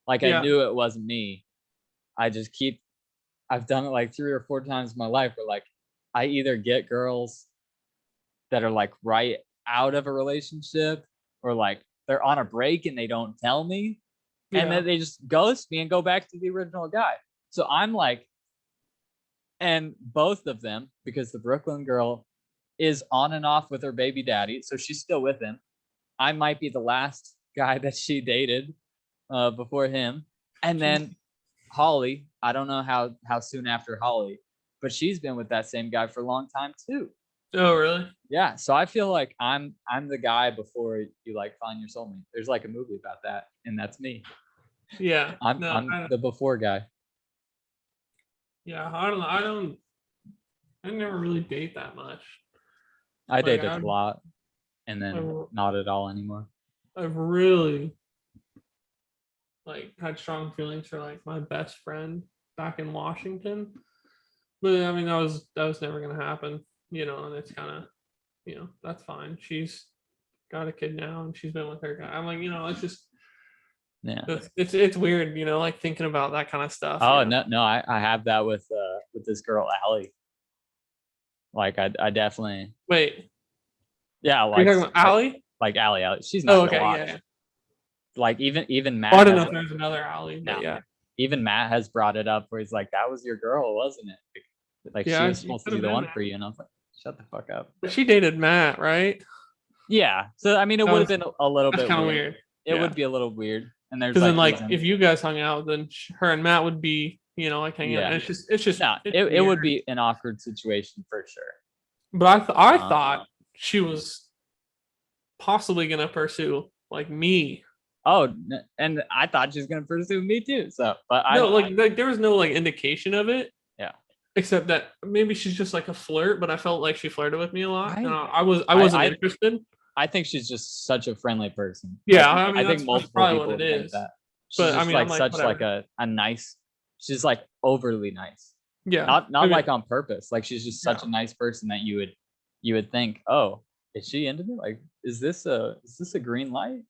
Like I knew it wasn't me. I've done it like 3 or 4 times in my life where like I either get girls that are like right out of a relationship, or like they're on a break and they don't tell me, and then they just ghost me and go back to the original guy. So I'm like, and both of them, because the Brooklyn girl is on and off with her baby daddy, so she's still with him. I might be the last guy that she dated before him. And then Holly, I don't know how soon after Holly, but she's been with that same guy for a long time too. Oh, really? Yeah. So I feel like I'm the guy before you like find your soulmate. There's like a movie about that, and that's me. Yeah. I'm the before guy. Yeah, I never really date that much. I dated a lot, and then not at all anymore. I've really like had strong feelings for like my best friend back in Washington, but I mean that was never gonna happen, and it's kind of, that's fine. She's got a kid now, and she's been with her guy. I'm like, it's just. Yeah, it's weird, like thinking about that kind of stuff. Oh no, I have that with this girl Allie. Like I definitely wait. Yeah, like you're talking about Allie? Like Allie. She's not. Oh, okay, yeah. Like even Matt. I don't know if there's another Allie, but yeah. Even Matt has brought it up where he's like, "That was your girl, wasn't it?" Like she was supposed to be the one for you, and I was like, "Shut the fuck up." But she dated Matt, right? Yeah. So I mean, it would have been a little bit kind of weird. It would be a little weird. And there's then like if you guys hung out, then her and Matt would be, like hanging out. And it's just it would be an awkward situation for sure. But I thought she was possibly gonna pursue like me. Oh, and I thought she was gonna pursue me too. So, but like there was no like indication of it. Yeah. Except that maybe she's just like a flirt, but I felt like she flirted with me a lot, and I wasn't interested. I think she's just such a friendly person. Yeah, I think multiple people would think that. She's just like such like a nice. She's like overly nice. Yeah. Not like on purpose. Like she's just such a nice person that you would think, oh, is she into me? Like, is this a green light?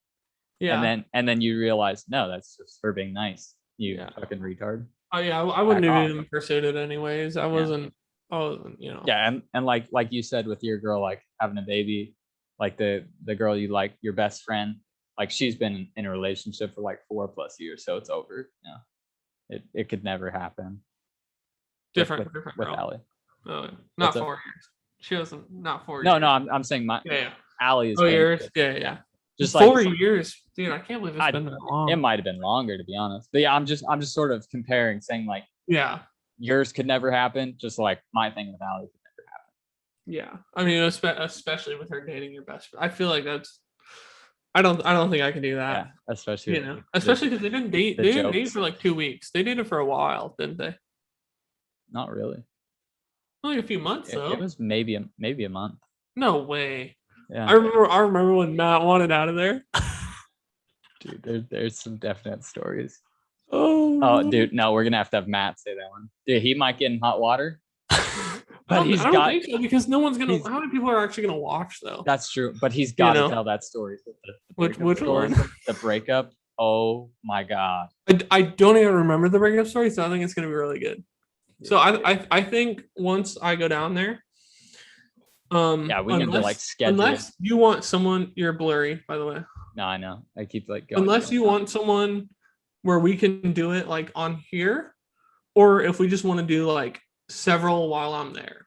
Yeah. And then you realize, no, that's just her being nice. You fucking retard. Oh yeah, I wouldn't have even pursued it anyways. I wasn't. Yeah, and like you said with your girl, like having a baby, like the girl you like, your best friend, like she's been in a relationship for like 4+ years, so it's over. It could never happen. Different with Allie. Not 4 years. She wasn't not 4 years. No, I'm saying Allie is. 4 years. Yeah. Just 4 years, dude. I can't believe it's been that long. It might have been longer, to be honest. But yeah, I'm just sort of comparing, saying like, yours could never happen, just like my thing with Allie could never happen. Yeah, I mean, especially with her dating your best friend. I feel like that's. I don't think I can do that. Yeah, especially especially because they didn't date. They didn't date for like 2 weeks. They dated for a while, didn't they? Not really. Only a few months though. It was maybe a month. No way. Yeah. I remember when Matt wanted out of there. Dude, there's some definite stories. Oh, dude, no, we're gonna have to have Matt say that one. Dude, he might get in hot water. But I don't think so, because no one's gonna. How many people are actually gonna watch though? That's true, but he's got to tell that story. Which one? The breakup. Oh my god. I don't even remember the breakup story, so I think it's gonna be really good. Yeah. So I think once I go down there. We can do like schedule. Unless you want someone, you're blurry, by the way. No, I know. I keep like going. Unless you want someone where we can do it like on here, or if we just want to do like several while I'm there.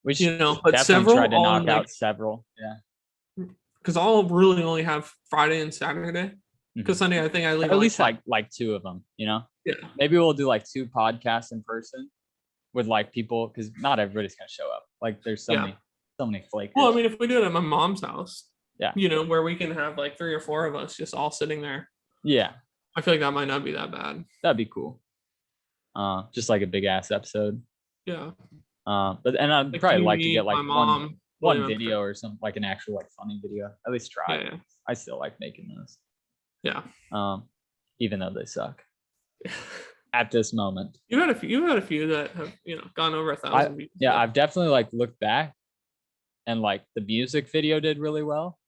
We should, but several try to knock out several. Yeah. Because I'll really only have Friday and Saturday. Because Sunday, I think I leave at least like 2 of them. Yeah. Maybe we'll do like 2 podcasts in person. With like people, because not everybody's gonna show up. Like there's so many flakers. Well, I mean, if we do it at my mom's house, yeah, where we can have like 3 or 4 of us just all sitting there. Yeah, I feel like that might not be that bad. That'd be cool. Just like a big ass episode. Yeah. But I'd probably like to get like one video or something, like an actual like funny video. At least try. Yeah. I still like making those. Yeah. Even though they suck. At this moment, you had a few that have gone over 1,000 views. Yeah, I've definitely like looked back, and like the music video did really well.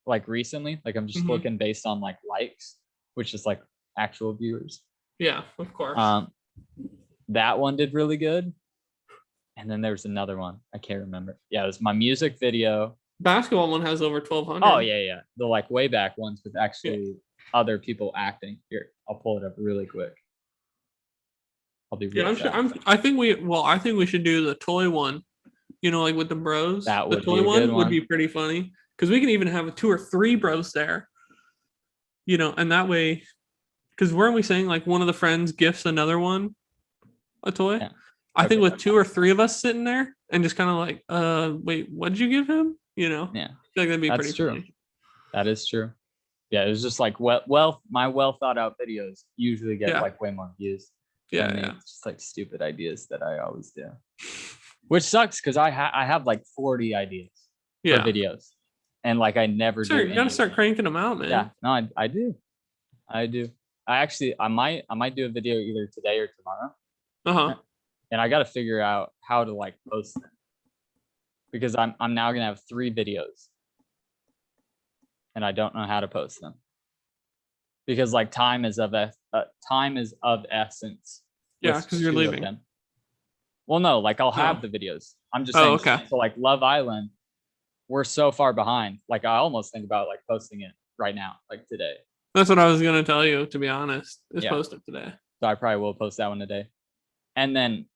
Like recently, like I'm just looking based on like likes, which is like actual viewers. Yeah, of course. That one did really good, and then there's another one I can't remember. Yeah, it was my music video. Basketball one has over 1,200. Oh yeah, the like way back ones with actually other people acting. Here, I'll pull it up really quick. I'll be real I think we should do the toy one, like with the bros. That would the toy be a one good would be pretty funny, because we can even have 2 or 3 bros there, and that way, because weren't we saying like one of the friends gifts another one a toy? Yeah. I think with 2 or 3 of us sitting there and just kind of like, wait, what did you give him? Yeah, I feel like that'd be pretty true. Funny. That is true. Yeah, it was just like my well thought out videos usually get like way more views. Yeah, It's just like stupid ideas that I always do, which sucks because I have like 40 ideas for videos, and like I never do. You gotta start cranking them out, man. Yeah, no, I do. I might do a video either today or tomorrow. And I got to figure out how to like post them, because I'm now gonna have 3 videos, and I don't know how to post them. Because like time is of essence. Yeah, because you're leaving. Well, no, like I'll have the videos. I'm just saying. Okay. So like Love Island, we're so far behind. Like I almost think about like posting it right now, like today. That's what I was gonna tell you, to be honest. Post it today. So I probably will post that one today, and then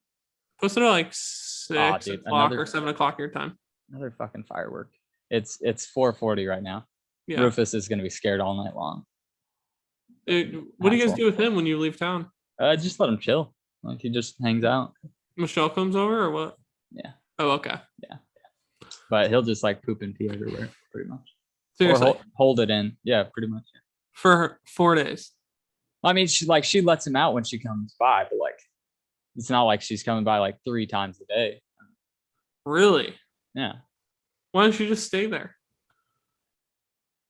post it at like 6 o'clock or 7 o'clock your time. Another fucking firework. It's 4:40 right now. Yeah. Rufus is gonna be scared all night long. What do you guys do with him when you leave town? Just let him chill. Like he just hangs out. Michelle comes over or what? Yeah. Oh, okay. Yeah. But he'll just like poop and pee everywhere, pretty much. Seriously. Or hold it in. Yeah, pretty much. Yeah. For 4 days. I mean, she lets him out when she comes by, but like, it's not like she's coming by like 3 times a day. Really? Yeah. Why don't you just stay there?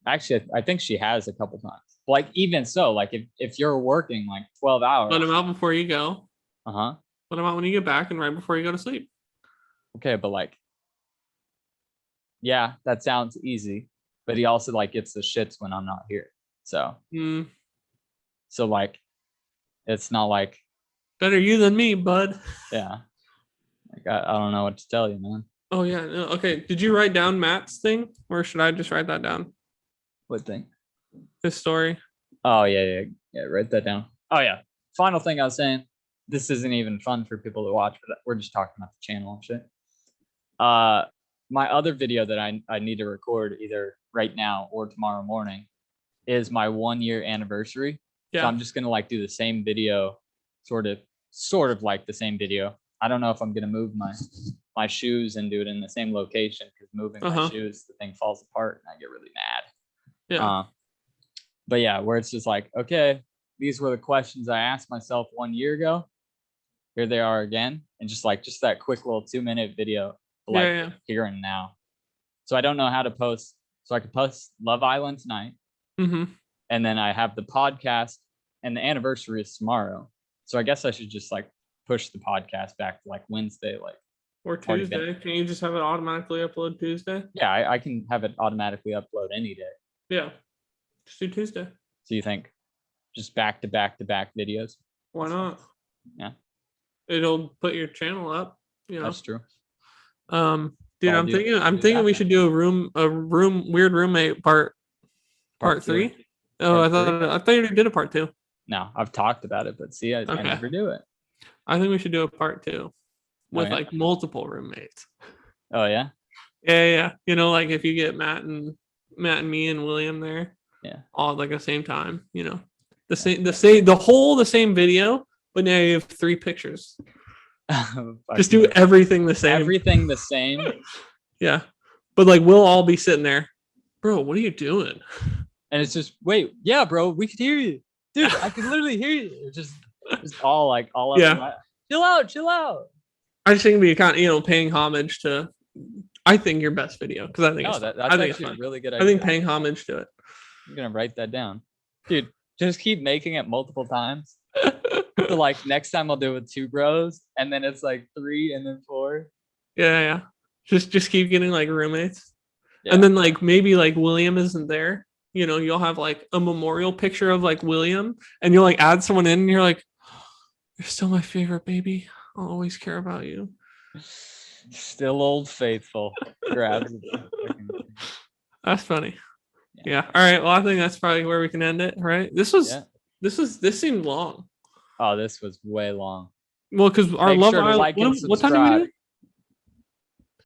Actually, I think she has a couple times. Like, even so, like if you're working like 12 hours. Let him out before you go. Uh-huh. Let him out when you get back and right before you go to sleep. Okay, but like, yeah, that sounds easy. But he also like gets the shits when I'm not here. So. So like, it's not like. Better you than me, bud. Yeah. Like, I don't know what to tell you, man. Oh, yeah. No, okay. Did you write down Matt's thing? Or should I just write that down? What thing? His story. Oh, yeah. Write that down. Oh, yeah. Final thing I was saying. This isn't even fun for people to watch, but we're just talking about the channel and shit. My other video that I need to record either right now or tomorrow morning is my 1-year anniversary. Yeah. So I'm just going to like do the same video, sort of like the same video. I don't know if I'm going to move my shoes and do it in the same location, because moving my shoes, the thing falls apart and I get really mad. Yeah. But yeah, where it's just like, okay, these were the questions I asked myself 1 year ago. Here they are again. And just that quick little 2-minute video, like here and now. So I don't know how to post. So I could post Love Island tonight. Mm-hmm. And then I have the podcast, and the anniversary is tomorrow. So I guess I should just like push the podcast back to like Wednesday, like. Or Tuesday. Can you just have it automatically upload Tuesday? Yeah, I can have it automatically upload any day. Yeah. Just do Tuesday. So you think just back to back videos? Why not? Yeah. It'll put your channel up, you know. That's true. Dude, I'm thinking we should do a weird roommate part 3. Oh, I thought you did a part 2. No, I've talked about it, but see, I never do it. I think we should do a part 2 with like multiple roommates. Oh yeah. Yeah. You know, like if you get Matt and me and William there. Yeah. All at like the same time, you know. The same video, but now you have 3 pictures. Just do everything the same. Everything the same. Yeah. But like we'll all be sitting there. Bro, what are you doing? And it's just, wait, yeah, bro, we could hear you. Dude, I could literally hear you. It's just all up. Yeah. Chill out. I just think we kind of, paying homage to, I think, your best video, because I think that's actually a really good idea. I think paying homage to it. I'm gonna write that down, dude. Just keep making it multiple times. So like next time I'll do it with 2 bros, and then it's like 3, and then 4. Yeah. Just keep getting like roommates, and then like maybe like William isn't there. You know, you'll have like a memorial picture of like William, and you'll like add someone in, and you're like, "You're still my favorite, baby. I'll always care about you." Still Old Faithful. That's funny. Yeah. All right. Well, I think that's probably where we can end it. Right. This seemed long. Oh, this was way long. Well, because our Love Island. What time did we do?